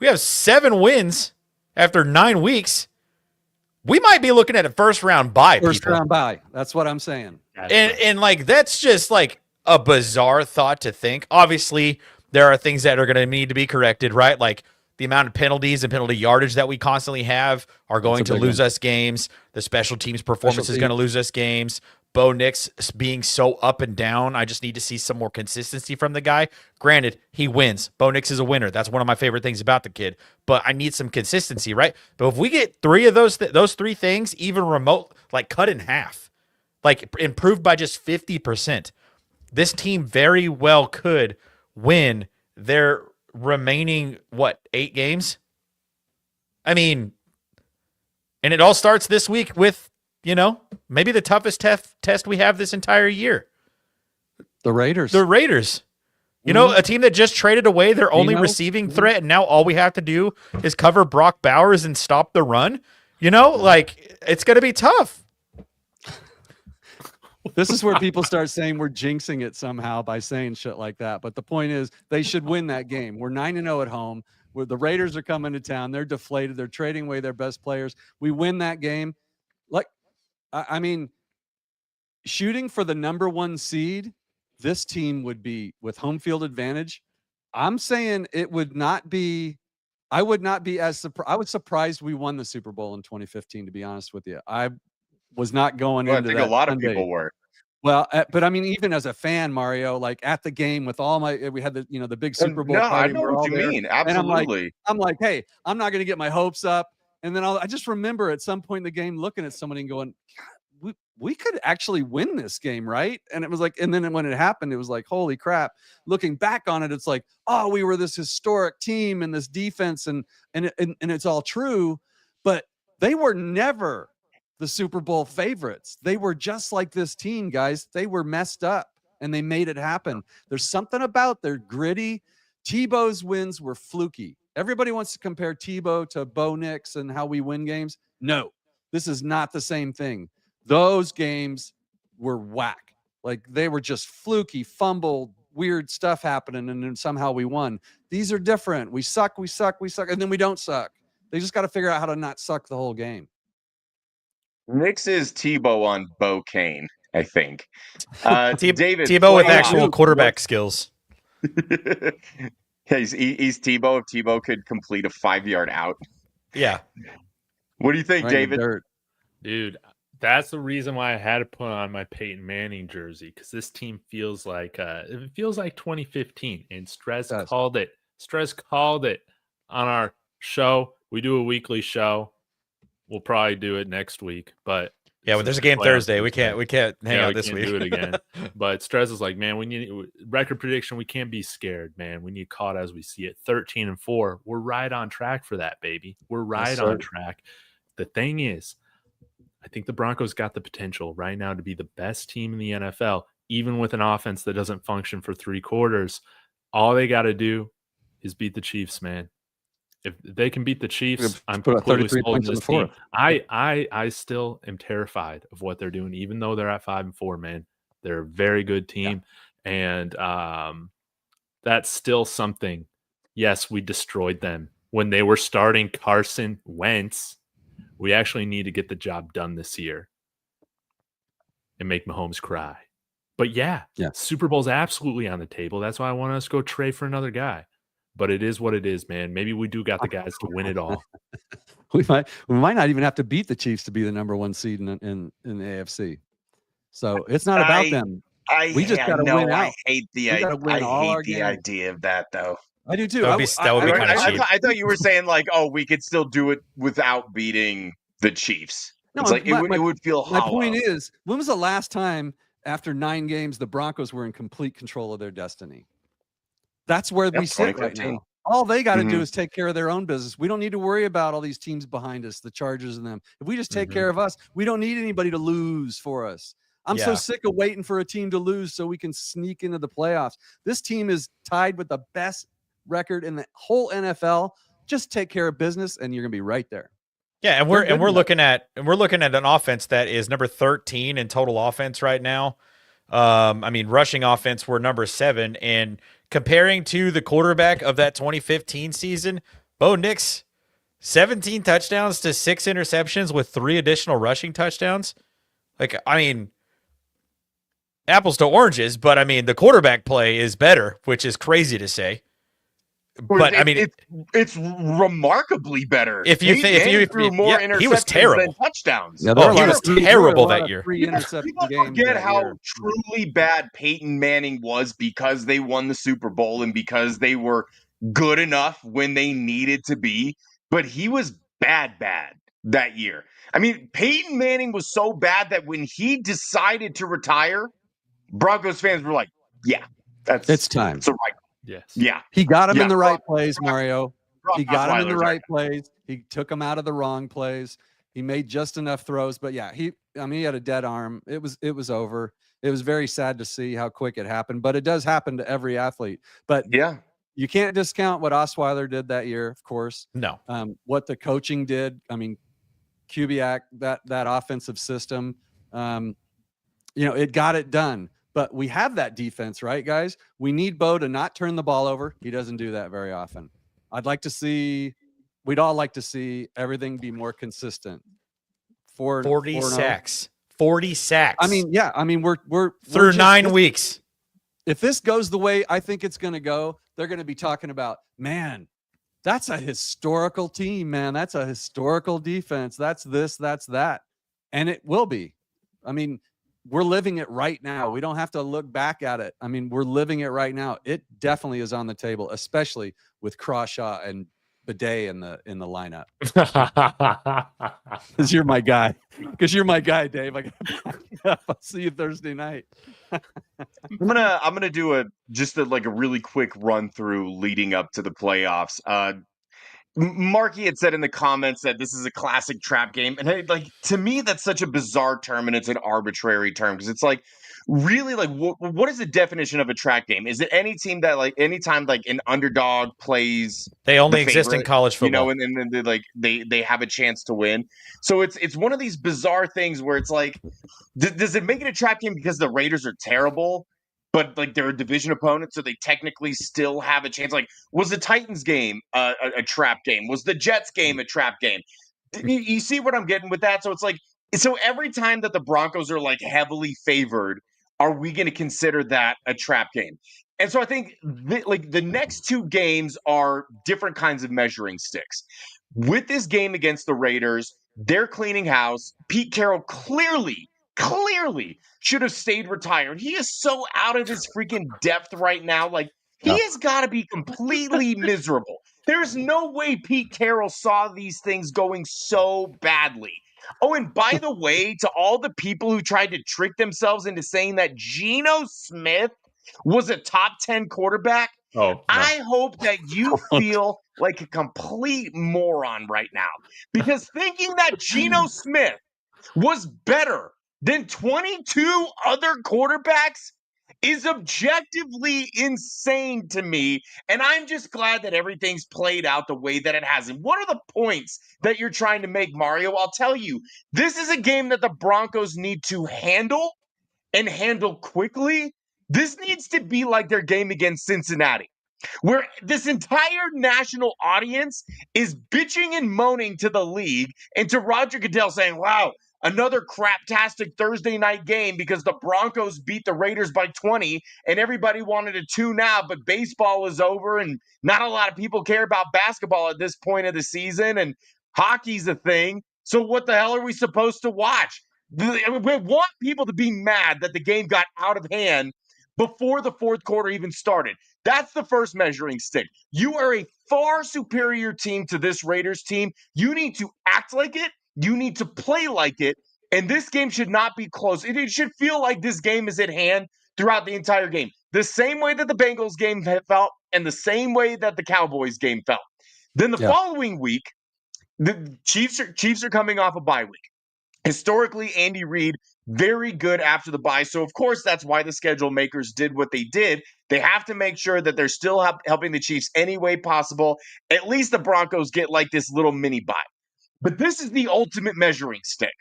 we have 7 wins after 9 weeks. We might be looking at a first round bye. Round bye. That's what I'm saying. And like, that's just like a bizarre thought to think. Obviously, there are things that are going to need to be corrected, right? Like the amount of penalties and penalty yardage that we constantly have are going to lose us games. The special teams performance is going to lose us games. Bo Nix being so up and down. I just need to see some more consistency from the guy. Granted, he wins. Bo Nix is a winner. That's one of my favorite things about the kid. But I need some consistency, right? But if we get 3 of those 3 things, even remote, like cut in half, like improved by just 50%, this team very well could win their remaining, 8 games? I mean, and it all starts this week with, maybe the toughest test we have this entire year. The Raiders. A team that just traded away their only receiving threat, and now all we have to do is cover Brock Bowers and stop the run. Like, it's going to be tough. This is where people start saying we're jinxing it somehow by saying shit like that. But the point is, they should win that game. We're 9-0 at home. The Raiders are coming to town. They're deflated. They're trading away their best players. We win that game. Like, I mean, shooting for the number 1 seed, this team would be with home field advantage. I'm saying it would not be. I would not be as surprised. I was surprised we won the Super Bowl in 2015. To be honest with you, I was not going Well, I into think that a lot of Sunday. people were. Well, but I mean, even as a fan, Mario, like at the game with all we had the big Super Bowl No, party. I know We're what all you there, mean. and Absolutely. I'm like, hey, I'm not going to get my hopes up. And then I just remember at some point in the game looking at somebody and going, we could actually win this game, right? And it was like, and then when it happened, it was like, holy crap. Looking back on it, it's like, oh, we were this historic team and this defense, and it's all true, but they were never the Super Bowl favorites. They were just like this team, guys. They were messed up and they made it happen. There's something about their gritty. Tebow's wins were fluky. Everybody wants to compare Tebow to Bo Nix and how we win games. No, this is not the same thing. Those games were whack. Like they were just fluky, fumbled, weird stuff happening, and then somehow we won. These are different. We suck, and then we don't suck. They just got to figure out how to not suck the whole game. Nix is Tebow on Bo Kane, I think. David, Tebow with actual quarterback skills. He's Tebow if Tebow could complete a 5-yard out. Yeah. What do you think, David? Dude, that's the reason why I had to put on my Peyton Manning jersey, because this team feels like 2015, and Strez called it. Strez called it on our show. We do a weekly show. We'll probably do it next week, but yeah, when there's a game Thursday, we can't hang out this week. Do it again. But Strez is like, man, we need record prediction. We can't be scared, man. We need caught as we see it. 13-4. We're right on track for that, baby. We're right on track. The thing is, I think the Broncos got the potential right now to be the best team in the NFL, even with an offense that doesn't function for 3 quarters. All they got to do is beat the Chiefs, man. If they can beat the Chiefs, I'm completely sold in this team. I still am terrified of what they're doing, even though they're at 5-4, man. They're a very good team. Yeah. And that's still something. Yes, we destroyed them when they were starting Carson Wentz. We actually need to get the job done this year and make Mahomes cry. But yeah, Super Bowl's absolutely on the table. That's why I want us to go trade for another guy. But it is what it is, man. Maybe we do got the guys to win it all. We might not even have to beat the Chiefs to be the number 1 seed in the AFC. So it's not about them. We just got to win out. I hate the idea of that, though. I do too. That would be kind of cheap. I thought you were saying like, oh, we could still do it without beating the Chiefs. No, it's like it would feel hollow. My point is, when was the last time after 9 games the Broncos were in complete control of their destiny? That's where we sit right now. All they got to do is take care of their own business. We don't need to worry about all these teams behind us, the Chargers and them. If we just take care of us, we don't need anybody to lose for us. I'm so sick of waiting for a team to lose so we can sneak into the playoffs. This team is tied with the best record in the whole NFL. Just take care of business and you're going to be right there. Yeah, and we're looking at an offense that is number 13 in total offense right now. I mean, rushing offense, we're number 7, and comparing to the quarterback of that 2015 season, Bo Nix, 17 touchdowns to 6 interceptions with 3 additional rushing touchdowns. Like, I mean, apples to oranges, but I mean, the quarterback play is better, which is crazy to say. But I mean, it's remarkably better. If you threw more interceptions he was terrible. Than touchdowns. Yeah, he was terrible that year. People forget how truly bad Peyton Manning was because they won the Super Bowl and because they were good enough when they needed to be. But he was bad that year. I mean, Peyton Manning was so bad that when he decided to retire, Broncos fans were like, "Yeah, it's time. It's the right." Yes. Yeah. He got him in the right plays, Mario. He got him in the right plays. He took him out of the wrong plays. He made just enough throws, but yeah, he had a dead arm. It was over. It was very sad to see how quick it happened, but it does happen to every athlete. But yeah, you can't discount what Osweiler did that year, of course. No. What the coaching did. I mean, Kubiak, that offensive system, it got it done. But we have that defense, right, guys? We need Bo to not turn the ball over. He doesn't do that very often. We'd all like to see everything be more consistent. 40 sacks. 40 sacks. I mean, yeah. I mean, we're through 9 weeks. If this goes the way I think it's going to go, they're going to be talking about, man, that's a historical team, man. That's a historical defense. That's this, that's that. And it will be. I mean, we're living it right now. We don't have to look back at it. I mean, we're living it right now. It definitely is on the table, especially with Crawshaw and Bidet in the lineup. Because you're my guy. Dave. I I'll see you Thursday night. I'm gonna do a really quick run through leading up to the playoffs. Marky had said in the comments that this is a classic trap game, and to me that's such a bizarre term, and it's an arbitrary term because it's like, really, like what is the definition of a trap game? Is it any team that anytime an underdog plays, they only exist in college football, and then they have a chance to win? So it's one of these bizarre things where it's like, does it make it a trap game because the Raiders are terrible? But they're a division opponent, so they technically still have a chance. Was the Titans game a trap game? Was the Jets game a trap game? You see what I'm getting with that? So it's so every time that the Broncos are heavily favored, are we going to consider that a trap game? And so I think the next two games are different kinds of measuring sticks. With this game against the Raiders, they're cleaning house. Pete Carroll clearly should have stayed retired. He is so out of his freaking depth right now. He has got to be completely miserable. There's no way Pete Carroll saw these things going so badly. Oh, and by the way, to all the people who tried to trick themselves into saying that Geno Smith was a top 10 quarterback, I hope that you feel like a complete moron right now. Because thinking that Geno Smith was better than 22 other quarterbacks is objectively insane to me. And I'm just glad that everything's played out the way that it has. And what are the points that you're trying to make, Mario? I'll tell you, this is a game that the Broncos need to handle and handle quickly. This needs to be like their game against Cincinnati, where this entire national audience is bitching and moaning to the league and to Roger Goodell saying, wow, another craptastic Thursday night game because the Broncos beat the Raiders by 20 and everybody wanted to tune out, but baseball is over and not a lot of people care about basketball at this point of the season and hockey's a thing. So what the hell are we supposed to watch? We want people to be mad that the game got out of hand before the fourth quarter even started. That's the first measuring stick. You are a far superior team to this Raiders team. You need to act like it. You need to play like it. And this game should not be close. It should feel like this game is at hand throughout the entire game. The same way that the Bengals game felt and the same way that the Cowboys game felt. Then the following week, the Chiefs are coming off a bye week. Historically, Andy Reid, very good after the bye. So, of course, that's why the schedule makers did what they did. They have to make sure that they're still helping the Chiefs any way possible. At least the Broncos get this little mini bye. But this is the ultimate measuring stick.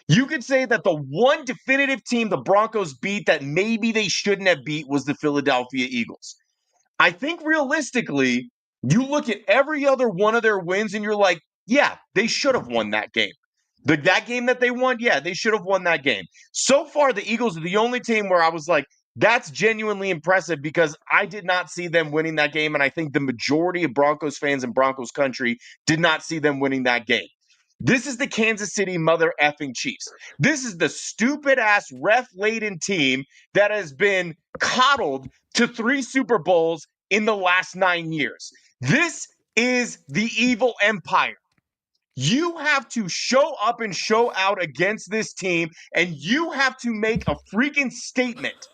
You could say that the one definitive team the Broncos beat that maybe they shouldn't have beat was the Philadelphia Eagles. I think realistically, you look at every other one of their wins and you're like, yeah, they should have won that game. That game that they won, yeah, they should have won that game. So far, the Eagles are the only team where I was like, that's genuinely impressive because I did not see them winning that game. And I think the majority of Broncos fans in Broncos country did not see them winning that game. This is the Kansas City mother effing Chiefs. This is the stupid ass ref-laden team that has been coddled to 3 Super Bowls in the last 9 years. This is the evil empire. You have to show up and show out against this team, and you have to make a freaking statement.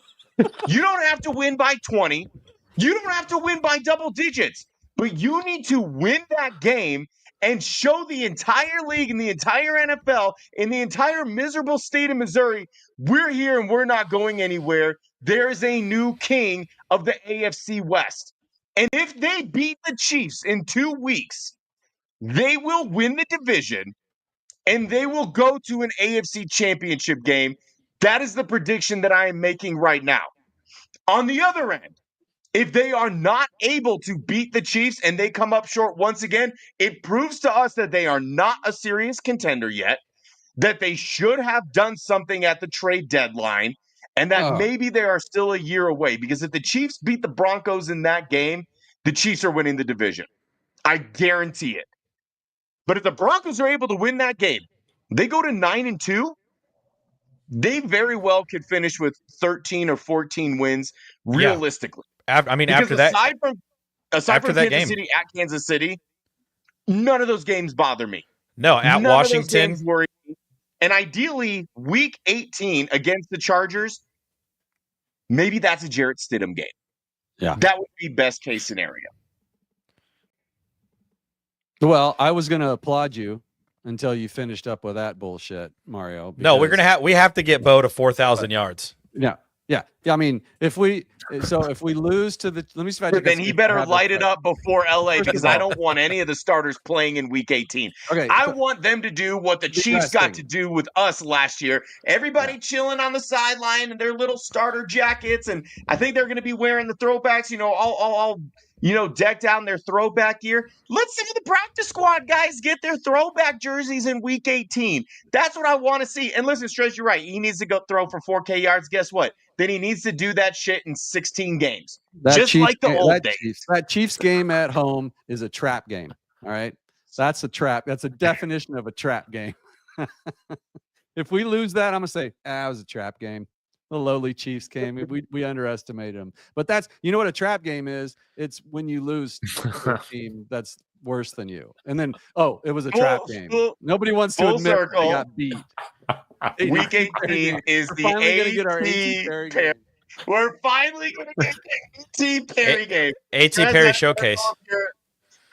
You don't have to win by 20. You don't have to win by double digits, but you need to win that game and show the entire league and the entire NFL and the entire miserable state of Missouri, we're here and we're not going anywhere. There's a new king of the AFC West. And if they beat the Chiefs in 2 weeks, they will win the division and they will go to an AFC championship game. That is the prediction that I am making right now. On the other end, if they are not able to beat the Chiefs and they come up short once again, it proves to us that they are not a serious contender yet. that they should have done something at the trade deadline, and that maybe they are still a year away. Because if the Chiefs beat the Broncos in that game, the Chiefs are winning the division. I guarantee it. But if the Broncos are able to win that game, they go to 9-2, they very well could finish with 13 or 14 wins realistically. After that, aside from Kansas City at Kansas City, none of those games bother me. No, at none Washington. Of those games worry me. And ideally, week 18 against the Chargers, maybe that's a Jarrett Stidham game. Yeah. That would be best case scenario. Well, I was going to applaud you until you finished up with that bullshit, Mario. No, we have to get Bo to 4,000 yards. Yeah. I mean, if we lose to the, let me see if I can. Then he better light it up before LA, because I don't want any of the starters playing in week 18. Okay, I want them to do what the Chiefs got to do with us last year. Everybody chilling on the sideline in their little starter jackets, and I think they're going to be wearing the throwbacks. All decked out in their throwback gear. Let some of the practice squad guys get their throwback jerseys in week 18. That's what I want to see. And listen, Strez, you're right. He needs to go throw for 4K yards. Guess what? Then he needs to do that shit in 16 games. Like the old days. That Chiefs game at home is a trap game. All right? That's a trap. That's a definition of a trap game. If we lose that, I'm going to say, it was a trap game. The lowly Chiefs game. We underestimate them. But that's, you know what a trap game is? It's when you lose to a team that's worse than you. And then, it was a trap game. Nobody wants to admit they got beat. Week 18 is the A.T. Perry. We're finally going to get the A.T. Perry game. A.T. Perry showcase.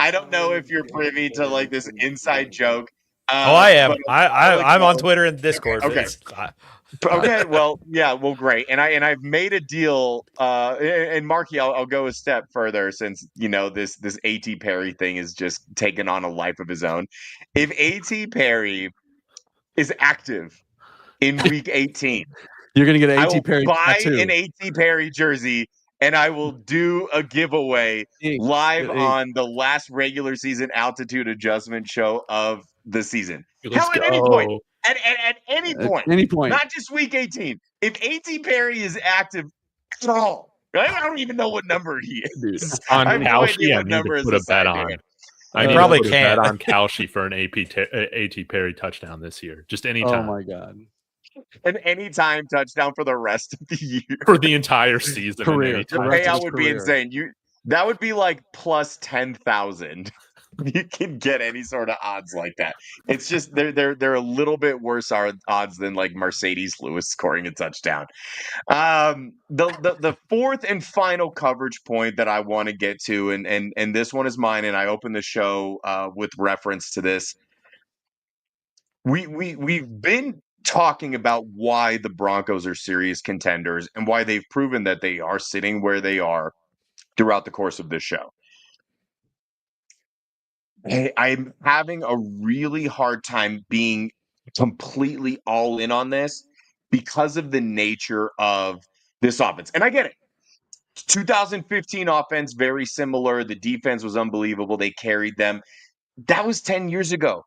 I don't know if you're privy to like this inside joke. I am. I'm on Twitter and Discord. Okay. Okay, well, great. And I've made a deal. And Marky, I'll go a step further, since this A.T. Perry thing is just taken on a life of his own. If A.T. Perry is active in week 18, you're gonna get an A.T. Perry buy tattoo. an A.T. Perry jersey, and I will do a giveaway live on the last regular season altitude adjustment show of the season. At any point. At any point, not just week 18. If A.T. Perry is active at all, right? I don't even know what number he is. On Kalshi, I need to put a bet on. I probably can't bet on Kalshi for an A.T. Perry touchdown this year. Just anytime. Oh my god! An anytime touchdown for the rest of the year, for the entire season. The payout would be insane. That would be like plus 10,000. You can get any sort of odds like that. It's just they're a little bit worse odds than like Mercedes Lewis scoring a touchdown. The fourth and final coverage point that I want to get to, and this one is mine, and I open the show with reference to this. We've been talking about why the Broncos are serious contenders and why they've proven that they are sitting where they are throughout the course of this show. I'm having a really hard time being completely all in on this because of the nature of this offense. And I get it. 2015 offense, very similar. The defense was unbelievable. They carried them. That was 10 years ago.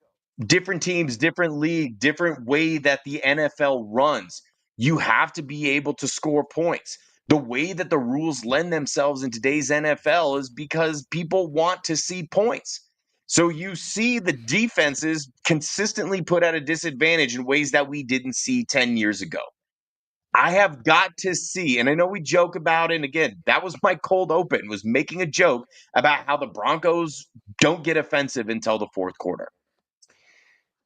Different teams, different league, different way that the NFL runs. You have to be able to score points. The way that the rules lend themselves in today's NFL is because people want to see points. So you see the defenses consistently put at a disadvantage in ways that we didn't see 10 years ago. I have got to see, and I know we joke about it, and again, that was my cold open, was making a joke about how the Broncos don't get offensive until the fourth quarter.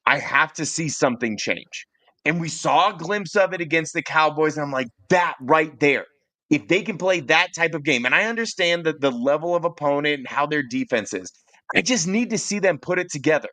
I have to see something change. And we saw a glimpse of it against the Cowboys, and I'm like, that right there. If they can play that type of game, and I understand that the level of opponent and how their defense is, I just need to see them put it together,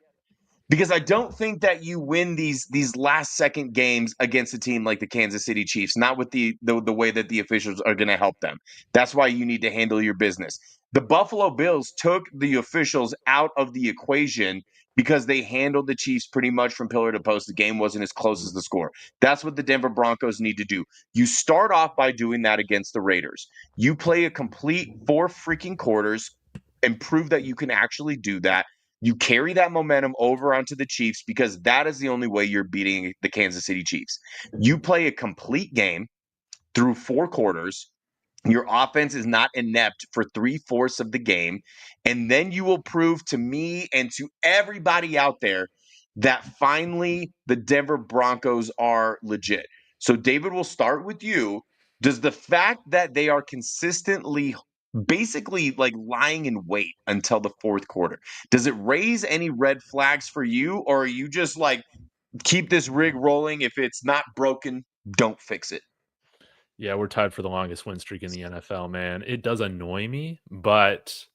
because I don't think that you win these last second games against a team like the Kansas City Chiefs, not with the way that the officials are going to help them. That's why you need to handle your business. The Buffalo Bills took the officials out of the equation because they handled the Chiefs pretty much from pillar to post. The game wasn't as close as the score. That's what the Denver Broncos need to do. You start off by doing that against the Raiders. You play a complete 4 freaking quarters and prove that you can actually do that. You carry that momentum over onto the Chiefs because that is the only way you're beating the Kansas City Chiefs. You play a complete game through 4 quarters. Your offense is not inept for 3/4 of the game. And then you will prove to me and to everybody out there that finally the Denver Broncos are legit. So, David, we'll start with you. Does the fact that they are consistently basically like lying in wait until the 4th quarter, does it raise any red flags for you? Or are you just like, keep this rig rolling? If it's not broken, don't fix it? Yeah, we're tied for the longest win streak in the NFL, man. It does annoy me, but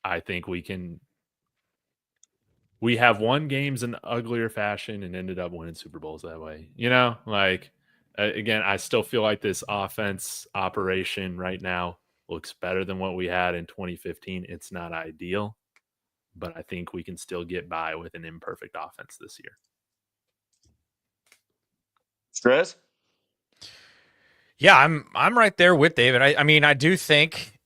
I think we have won games in uglier fashion and ended up winning Super Bowls that way. Like, again, I still feel like this offense operation right now looks better than what we had in 2015. It's not ideal, but I think we can still get by with an imperfect offense this year. Strez? Yeah, I'm right there with David. I mean, I do think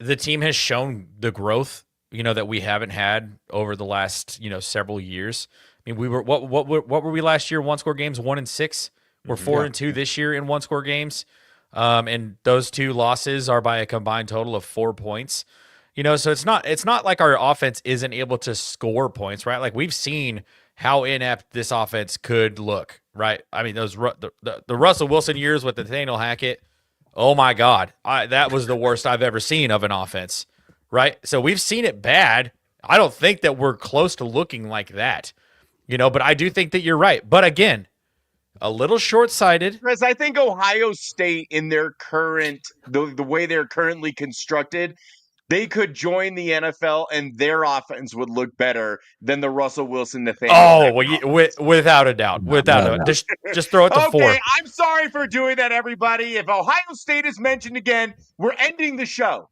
the team has shown the growth, that we haven't had over the last, several years. I mean, we were what were we last year? 1-score games, 1-6. We're 4-2 this year in 1-score games. And those 2 losses are by a combined total of 4 points. So it's not like our offense isn't able to score points, right? Like, we've seen how inept this offense could look, right? I mean, those the Russell Wilson years with Nathaniel Hackett, oh my God, that was the worst I've ever seen of an offense, right? So we've seen it bad. I don't think that we're close to looking like that, but I do think that you're right. But again, a little short-sighted. Because I think Ohio State, in their current, the way they're currently constructed, they could join the NFL and their offense would look better than the Russell Wilson Nathaniel. Without a doubt. Without a doubt. Just throw it to 4. Okay, I'm sorry for doing that, everybody. If Ohio State is mentioned again, we're ending the show.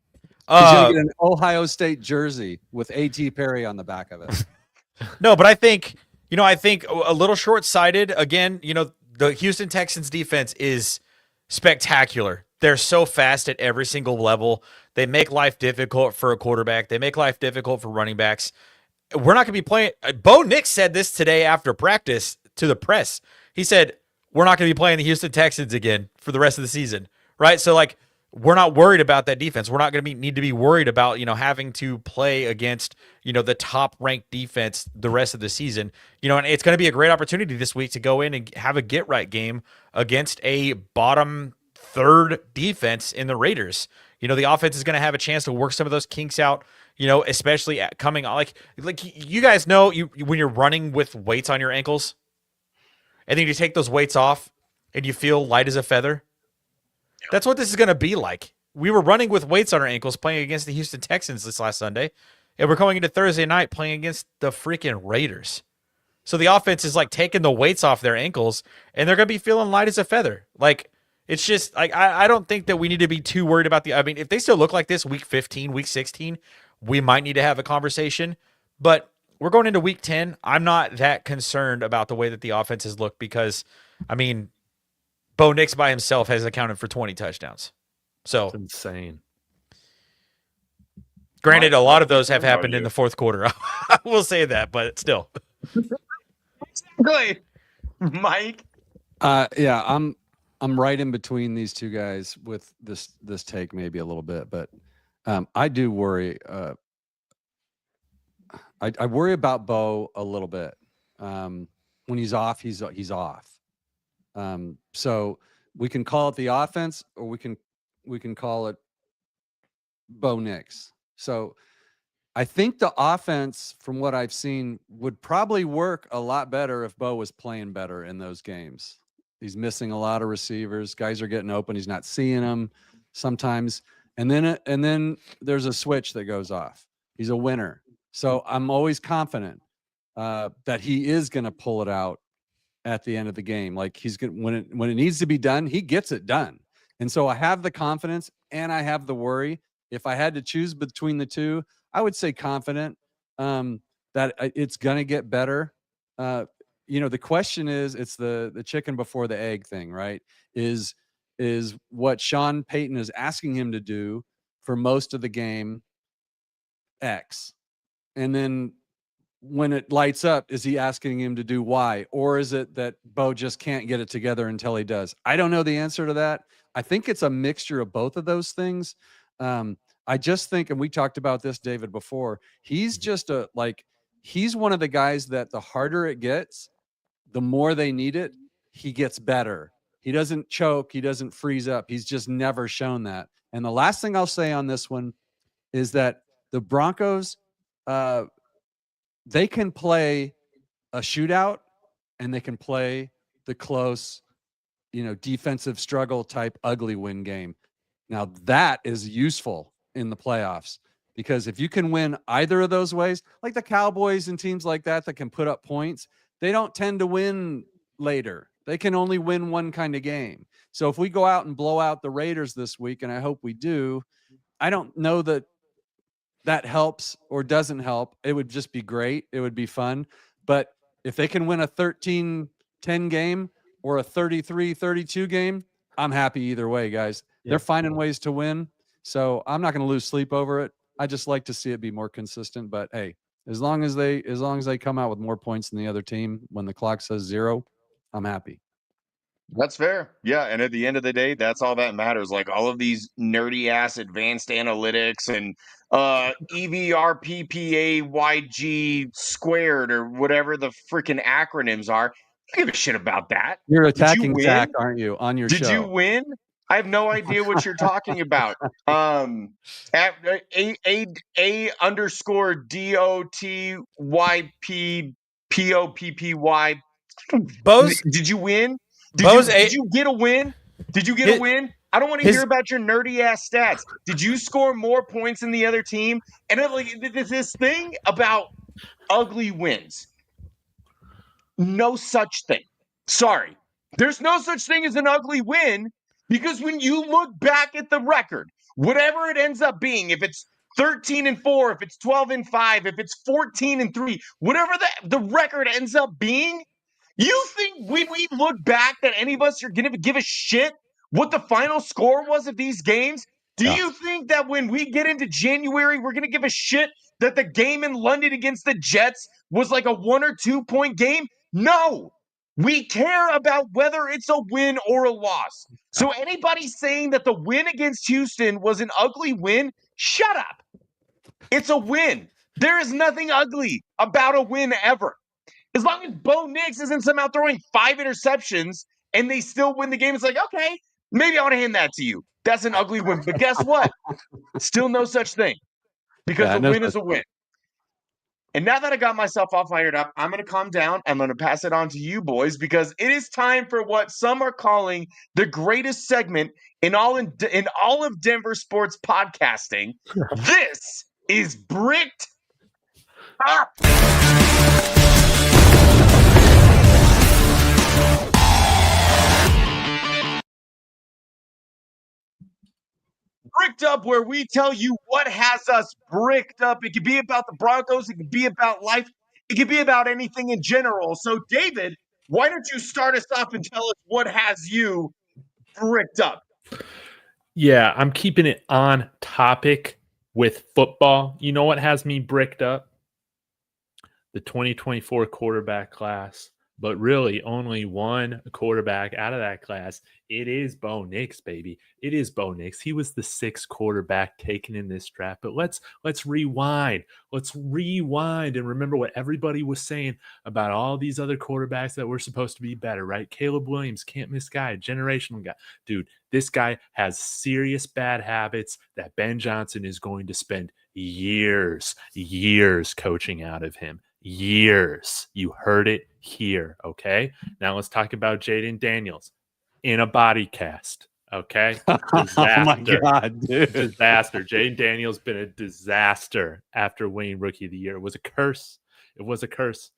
He's going to get an Ohio State jersey with A.T. Perry on the back of it. No, but I think a little short-sighted. Again, the Houston Texans defense is spectacular. They're so fast at every single level. They make life difficult for a quarterback. They make life difficult for running backs. We're not going to be playing. Bo Nix said this today after practice to the press. He said, we're not going to be playing the Houston Texans again for the rest of the season, right? So, like, we're not worried about that defense. We're not going to need to be worried about, having to play against, the top-ranked defense the rest of the season. And it's going to be a great opportunity this week to go in and have a get-right game against a bottom third defense in the Raiders. The offense is going to have a chance to work some of those kinks out, especially coming like you guys know, when you're running with weights on your ankles and then you take those weights off and you feel light as a feather. That's what this is going to be like. We were running with weights on our ankles playing against the Houston Texans this last Sunday, and we're going into Thursday night playing against the freaking Raiders. So the offense is like taking the weights off their ankles, and they're going to be feeling light as a feather. Like, it's just like I don't think that we need to be too worried about I mean, if they still look like this week 15, week 16, we might need to have a conversation. But we're going into week 10. I'm not that concerned about the way that the offense has looked because, I mean, Bo Nix by himself has accounted for 20 touchdowns. So that's insane. Granted, a lot of those have happened in the 4th quarter. I will say that, but still. Exactly. Mike? Yeah, I'm right in between these two guys with this take maybe a little bit, but I do worry. I worry about Bo a little bit. When he's off, he's off. So we can call it the offense, or we can call it Bo Nix. So I think the offense, from what I've seen, would probably work a lot better if Bo was playing better in those games. He's missing a lot of receivers. Guys are getting open. He's not seeing them sometimes. And then there's a switch that goes off. He's a winner. So I'm always confident that he is going to pull it out at the end of the game. Like, he's going when it needs to be done, he gets it done. And so I have the confidence and I have the worry. If I had to choose between the two, I would say confident that it's going to get better. The question is, it's the chicken before the egg thing, right? Is what Sean Payton is asking him to do for most of the game X, and then when it lights up, is he asking him to do Y? Or is it that Bo just can't get it together until he does? I don't know the answer to that. I think it's a mixture of both of those things. I just think, and we talked about this, David, before, he's just he's one of the guys that the harder it gets, the more they need it, he gets better. He doesn't choke. He doesn't freeze up. He's just never shown that. And the last thing I'll say on this one is that the Broncos, they can play a shootout and they can play the close, defensive struggle type ugly win game. Now that is useful in the playoffs, because if you can win either of those ways, like the Cowboys and teams like that can put up points, they don't tend to win later. They can only win one kind of game. So if we go out and blow out the Raiders this week, and I hope we do, I don't know that helps or doesn't help. It would just be great. It would be fun. But if they can win a 13-10 game or a 33-32 game, I'm happy either way, guys. Yeah. They're finding ways to win. So I'm not going to lose sleep over it. I just like to see it be more consistent. But hey, as long as they come out with more points than the other team when the clock says 0, I'm happy. That's fair. Yeah. And at the end of the day, that's all that matters. Like all of these nerdy ass advanced analytics and EVRPPAYG squared or whatever the freaking acronyms are. I don't give a shit about that. You're attacking Zach, aren't you, on your show? Did you win? I have no idea what you're talking about. At A_DOTYPPOPPY. Bose, did you win? Did you get a win? Did you get a win? I don't want to hear about your nerdy ass stats. Did you score more points than the other team? And this thing about ugly wins. No such thing. Sorry. There's no such thing as an ugly win, because when you look back at the record, whatever it ends up being, if it's 13-4, if it's 12-5, if it's 14-3, whatever the record ends up being, you think when we look back that any of us are going to give a shit what the final score was of these games? Do you think that when we get into January, we're going to give a shit that the game in London against the Jets was like a 1 or 2 point game? No. We care about whether it's a win or a loss. So anybody saying that the win against Houston was an ugly win, shut up. It's a win. There is nothing ugly about a win ever. As long as Bo Nix isn't somehow throwing 5 interceptions and they still win the game, it's like, okay, maybe I want to hand that to you. That's an ugly win. But guess what? Still no such thing, because a win is a win. And now that I got myself all fired up, I'm going to calm down. I'm going to pass it on to you boys, because it is time for what some are calling the greatest segment in all of Denver sports podcasting. This is Bricked Up. Bricked Up, where we tell you what has us bricked up. It could be about the Broncos. It could be about life. It could be about anything in general. So, David, why don't you start us off and tell us what has you bricked up? Yeah, I'm keeping it on topic with football. You know what has me bricked up? The 2024 quarterback class. But really, only one quarterback out of that class. It is Bo Nix, baby. It is Bo Nix. He was the 6th quarterback taken in this draft. But let's rewind. Let's rewind and remember what everybody was saying about all these other quarterbacks that were supposed to be better, right? Caleb Williams, can't miss guy, generational guy. Dude, this guy has serious bad habits that Ben Johnson is going to spend years coaching out of him. Years. You heard it here, okay? Now let's talk about Jaden Daniels in a body cast, okay? Disaster. Oh my God, dude. Disaster. Jaden Daniels been a disaster after winning Rookie of the Year. It was a curse. It was a curse.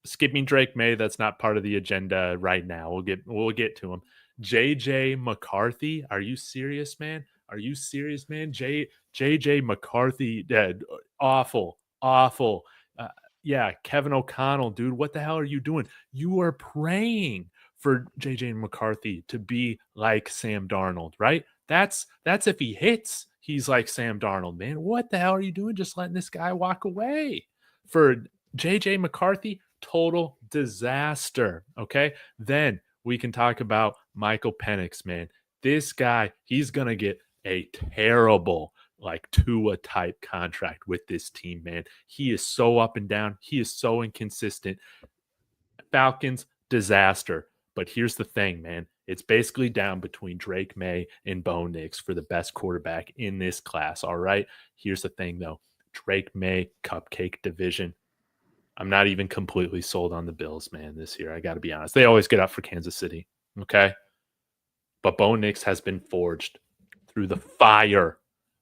Skipping Drake May, that's not part of the agenda right now. We'll get to him. JJ McCarthy, are you serious, man? Are you serious, man? JJ McCarthy, awful. Yeah, Kevin O'Connell, dude, what the hell are you doing? You are praying for JJ McCarthy to be like Sam Darnold, right? That's if he hits, he's like Sam Darnold, man. What the hell are you doing? Just letting this guy walk away. For JJ McCarthy, total disaster. Okay. Then we can talk about Michael Penix, man. This guy, he's going to get a terrible, like Tua type contract with this team, man. He is so up and down. He is so inconsistent. Falcons, disaster. But here's the thing, man. It's basically down between Drake May and Bo Nix for the best quarterback in this class. All right. Here's the thing, though. Drake May, cupcake division. I'm not even completely sold on the Bills, man, this year. I got to be honest. They always get up for Kansas City. Okay. But Bo Nix has been forged through the fire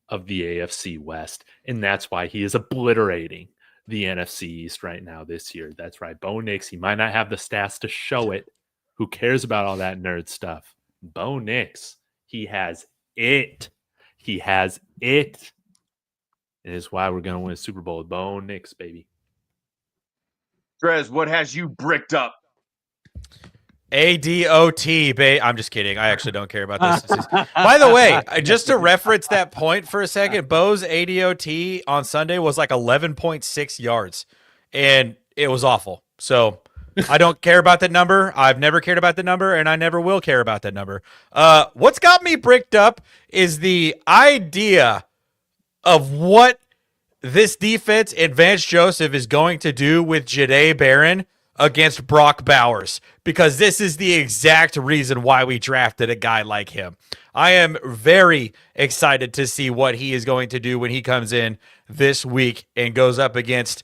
of the AFC West. And that's why he is obliterating the NFC East right now this year. That's right. Bo Nix, he might not have the stats to show it. Who cares about all that nerd stuff? Bo Nix, he has it. He has it. And it's why we're going to win a Super Bowl with Bo Nix, baby. Strez, what has you bricked up? ADOT, babe. I'm just kidding. I actually don't care about this. By the way, just to reference that point for a second, Bo's ADOT on Sunday was like 11.6 yards, and it was awful. So I don't care about that number. I've never cared about the number, and I never will care about that number. What's got me bricked up is the idea of what this defense and Vance Joseph is going to do with Jahdae Barron against Brock Bowers, because this is the exact reason why we drafted a guy like him. I am very excited to see what he is going to do when he comes in this week and goes up against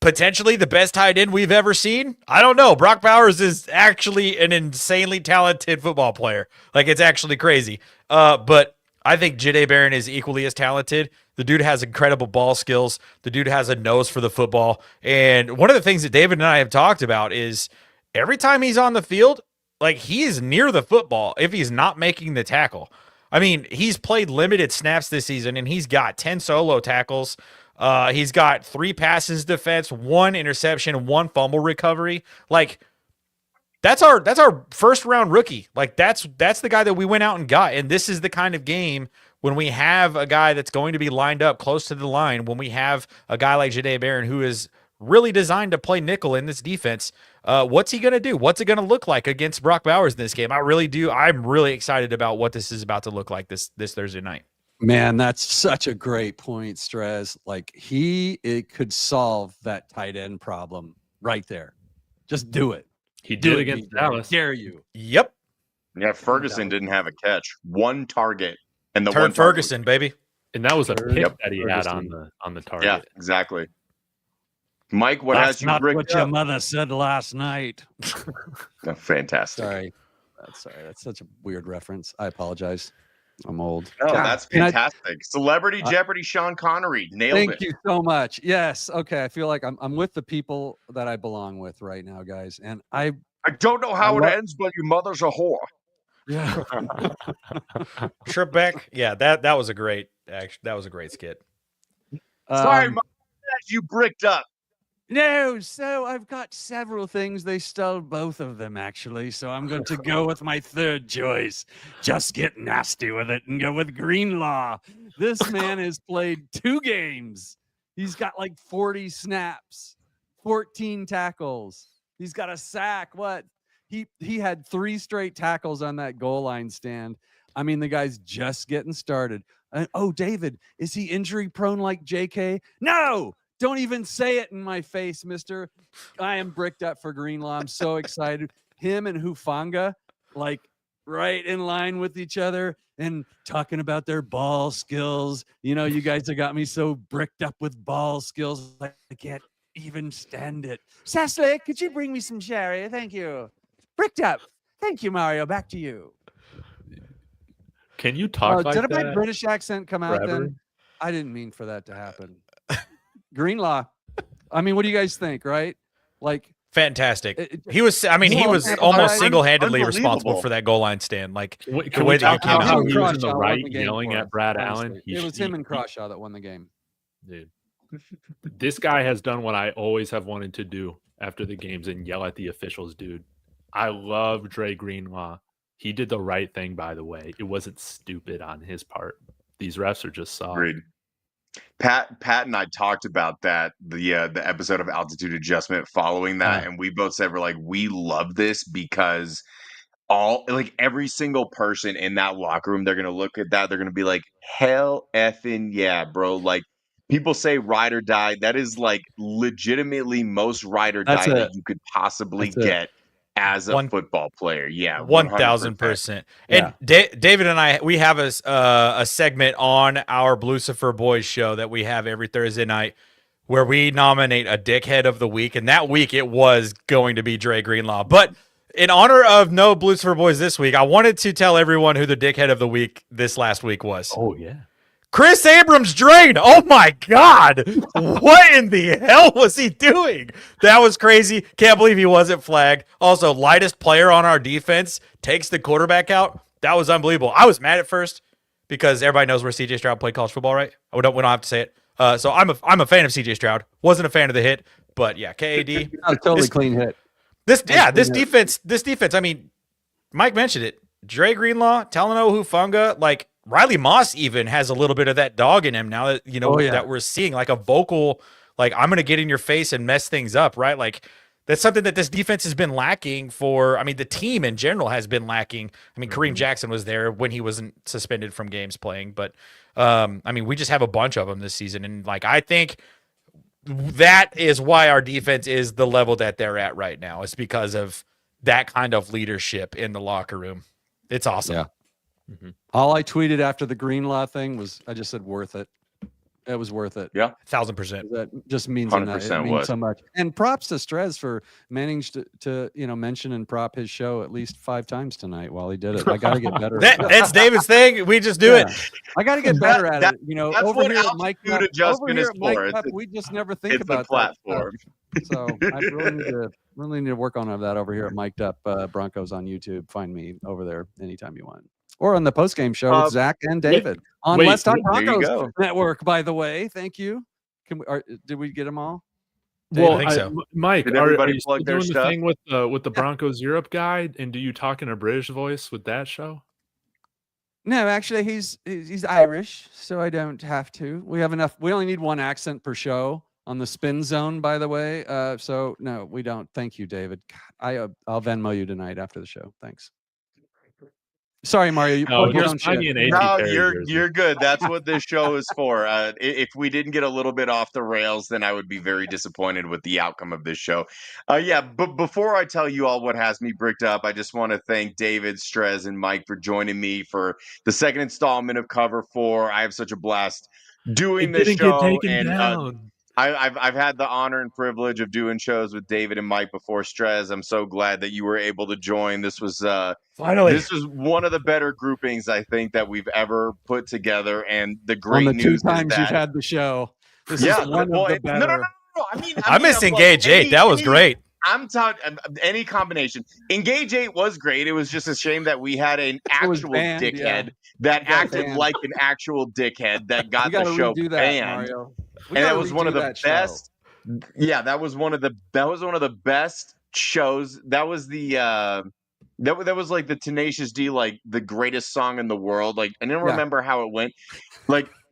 potentially the best tight end we've ever seen. I don't know. Brock Bowers is actually an insanely talented football player. Like, it's actually crazy. But I think Jahdae Barron is equally as talented. The dude has incredible ball skills. The dude has a nose for the football. And one of the things that David and I have talked about is every time he's on the field, like, he is near the football if he's not making the tackle. I mean, he's played limited snaps this season, and he's got 10 solo tackles. He's got 3 passes defense, 1 interception, 1 fumble recovery. Like, that's our first round rookie. Like, that's the guy that we went out and got. And this is the kind of game when we have a guy that's going to be lined up close to the line, when we have a guy like Jahdae Barron who is really designed to play nickel in this defense. What's he going to do? What's it going to look like against Brock Bowers in this game? I'm really excited about what this is about to look like this Thursday night. Man, that's such a great point, Strez. Like, it could solve that tight end problem right there. Just do it. He did against Dallas. Dare you? Yep. Yeah, Ferguson didn't have a catch. 1 target. And the Turn one Ferguson, baby. And that was a pick that he had on the target. Yeah, exactly. Mike, what has you bricked what up? your mother said last night. Oh, fantastic. Sorry. That's such a weird reference. I apologize. I'm old. No, that's fantastic. Celebrity Jeopardy, Sean Connery. Nailed it. Thank you so much. Yes. Okay. I feel like I'm with the people that I belong with right now, guys. And I don't know how it ends, but your mother's a whore. Yeah. Trebek. Yeah, that was a great skit. Sorry, Mike, you bricked up. No, so I've got several things. They stole both of them, actually. So I'm going to go with my third choice. Just get nasty with it and go with Greenlaw. This man has played 2 games. He's got like 40 snaps, 14 tackles. He's got a sack. What? He had 3 straight tackles on that goal line stand. I mean, the guy's just getting started. Oh, David, is he injury prone like JK? No! Don't even say it in my face, mister. I am bricked up for Greenlaw. I'm so excited. Him and Hufanga, like, right in line with each other and talking about their ball skills. You know, you guys have got me so bricked up with ball skills. I can't even stand it. Cecily, could you bring me some sherry? Thank you. Bricked up. Thank you, Mario. Back to you. Can you talk like that? Did my British accent come out then? I didn't mean for that to happen. Greenlaw. I mean, what do you guys think, right? Like, fantastic. He was almost single-handedly responsible for that goal line stand. Like, can we talk about how he was in the right yelling at Brad Allen? It was him and Crawshaw that won the game. Dude, this guy has done what I always have wanted to do after the games and yell at the officials, dude. I love Dre Greenlaw. He did the right thing, by the way. It wasn't stupid on his part. These refs are just soft. Agreed. Pat and I talked about that the episode of Altitude Adjustment following that, and we both said we love this because every single person in that locker room, they're gonna look at that, they're gonna be like, hell effing yeah, bro. Like people say ride or die. That is legitimately most ride or die that you could possibly get as a football player. Yeah, 1,000%. And David and I, we have a segment on our Blucifer Boys show that we have every Thursday night where we nominate a dickhead of the week. And that week it was going to be Dre Greenlaw. But in honor of no Blucifer Boys this week, I wanted to tell everyone who the dickhead of the week this last week was. Oh, yeah. Chris Abrams drained. Oh my God. What in the hell was he doing? That was crazy. Can't believe he wasn't flagged. Also, lightest player on our defense takes the quarterback out. That was unbelievable. I was mad at first because everybody knows where CJ Stroud played college football, right? We don't have to say it. So I'm a fan of CJ Stroud. Wasn't a fan of the hit, but yeah, KAD. Totally clean hit. This defense, I mean, Mike mentioned it. Dre Greenlaw, Talanoa Hufanga, Riley Moss even has a little bit of that dog in him now that, that we're seeing a vocal, I'm going to get in your face and mess things up, right? That's something that this defense has been lacking the team in general has been lacking. I mean, Kareem Jackson was there when he wasn't suspended from games playing, but we just have a bunch of them this season. And I think that is why our defense is the level that they're at right now. It's because of that kind of leadership in the locker room. It's awesome. Yeah. Mm-hmm. All I tweeted after the Greenlaw thing was I just said worth it. It was worth it. Yeah, 1,000%. That just means it means so much. And props to Strez for managing to mention and prop his show at least 5 times tonight while he did it. I got to get better. That's David's thing. We just do it. I got to get better at it. That's over here at Mike Adjustment is for. We just never think about that platform. So I really need to work on that over here at Mic'd Up Broncos on YouTube. Find me over there anytime you want. Or on the post-game show with Zach and David on Let's Talk Broncos Network, by the way. Thank you. Did we get them all? Well, I think so. Mike, are you still doing the thing with the Broncos Europe guy? And do you talk in a British voice with that show? No, actually, he's Irish, so I don't have to. We have enough. We only need one accent per show on the Spin Zone, by the way. So no, we don't. Thank you, David. God, I'll Venmo you tonight after the show. Thanks. Sorry, Mario. You're good. That's what this show is for. If we didn't get a little bit off the rails, then I would be very disappointed with the outcome of this show. But before I tell you all what has me bricked up, I just want to thank David, Strez, and Mike for joining me for the second installment of Cover 4. I have such a blast doing this show, and I've had the honor and privilege of doing shows with David and Mike before. Strez, I'm so glad that you were able to join. This was finally one of the better groupings I think that we've ever put together. And the great news is that 2 times you've had the show. This is one of the better. No. I missed Engage 8. That was great. I'm talking any combination. Engage 8 was great. It was just a shame that we had an actual dickhead that acted like an actual dickhead that got the show banned. And that was one of the best. Yeah, that was one of the best shows. That was the that was like the Tenacious D, the greatest song in the world. I don't remember how it went.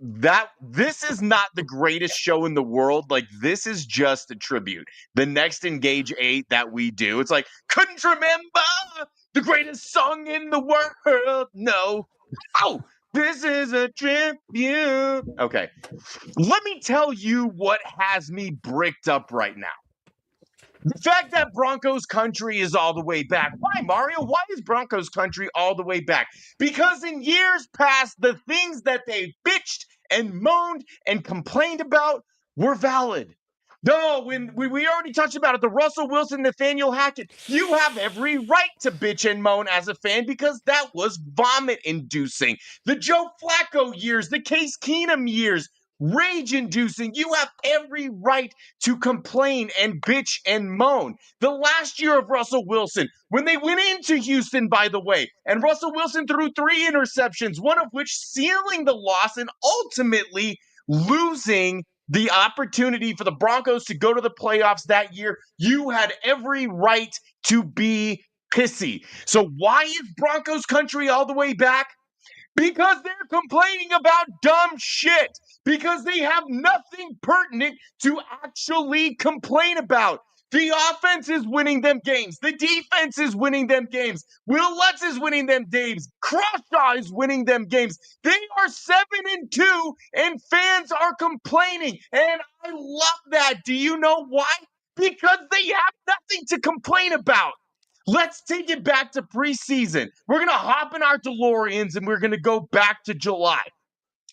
This is not the greatest show in the world. This is just a tribute. The next Engage 8 that we do, it's couldn't remember the greatest song in the world. No. Oh, this is a tribute. Okay. Let me tell you what has me bricked up right now. The fact that Broncos country is all the way back. Why, Mario? Why is Broncos country all the way back? Because in years past, the things that they bitched and moaned and complained about were valid. No, when we already touched about it, the Russell Wilson, Nathaniel Hackett, you have every right to bitch and moan as a fan because that was vomit-inducing. The Joe Flacco years, the Case Keenum years, rage-inducing. You have every right to complain and bitch and moan. The last year of Russell Wilson, when they went into Houston, by the way, and Russell Wilson threw 3 interceptions, one of which sealing the loss and ultimately losing the opportunity for the Broncos to go to the playoffs that year, you had every right to be pissy. So why is Broncos country all the way back? Because they're complaining about dumb shit. Because they have nothing pertinent to actually complain about. The offense is winning them games. The defense is winning them games. Will Lutz is winning them games. Crawshaw is winning them games. They are 7-2, and fans are complaining. And I love that. Do you know why? Because they have nothing to complain about. Let's take it back to preseason. We're going to hop in our DeLoreans and we're going to go back to July.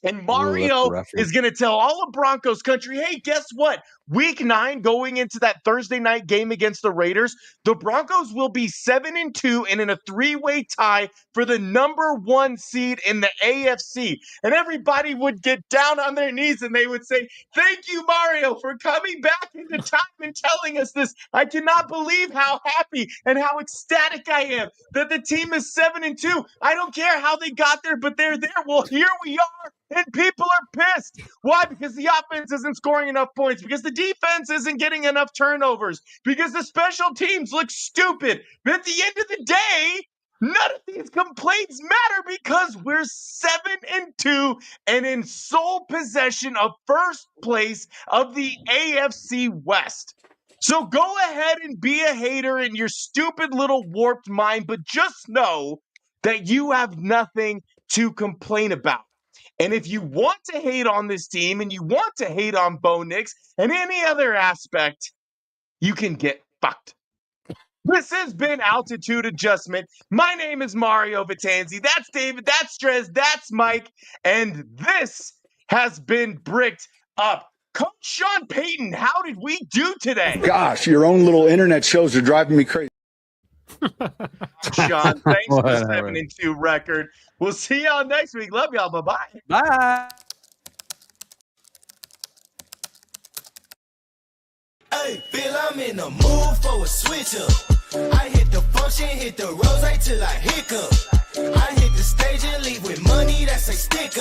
And Mario is going to tell all of Broncos country, hey, guess what? Week 9, going into that Thursday night game against the Raiders, the Broncos will be 7-2 and in a 3-way tie for the number 1 seed in the AFC. And everybody would get down on their knees and they would say, thank you, Mario, for coming back into time and telling us this. I cannot believe how happy and how ecstatic I am that the team is 7-2. I don't care how they got there, but they're there. Well, here we are. And people are pissed. Why? Because the offense isn't scoring enough points. Because the defense isn't getting enough turnovers. Because the special teams look stupid. But at the end of the day, none of these complaints matter because we're 7-2 and in sole possession of first place of the AFC West. So go ahead and be a hater in your stupid little warped mind, but just know that you have nothing to complain about. And if you want to hate on this team and you want to hate on Bo Nix and any other aspect, you can get fucked. This has been Altitude Adjustment. My name is Mario Vitanzi. That's David. That's Strez. That's Mike. And this has been Bricked Up. Coach Sean Payton, how did we do today? Gosh, your own little internet shows are driving me crazy. Sean, thanks for the 7-2 record. We'll see y'all next week. Love y'all. Bye-bye. Bye. Hey, feel I'm in the mood for a switch up. I hit the function, hit the rose till I hiccup. I hit the stage and leave with money that's a sticker.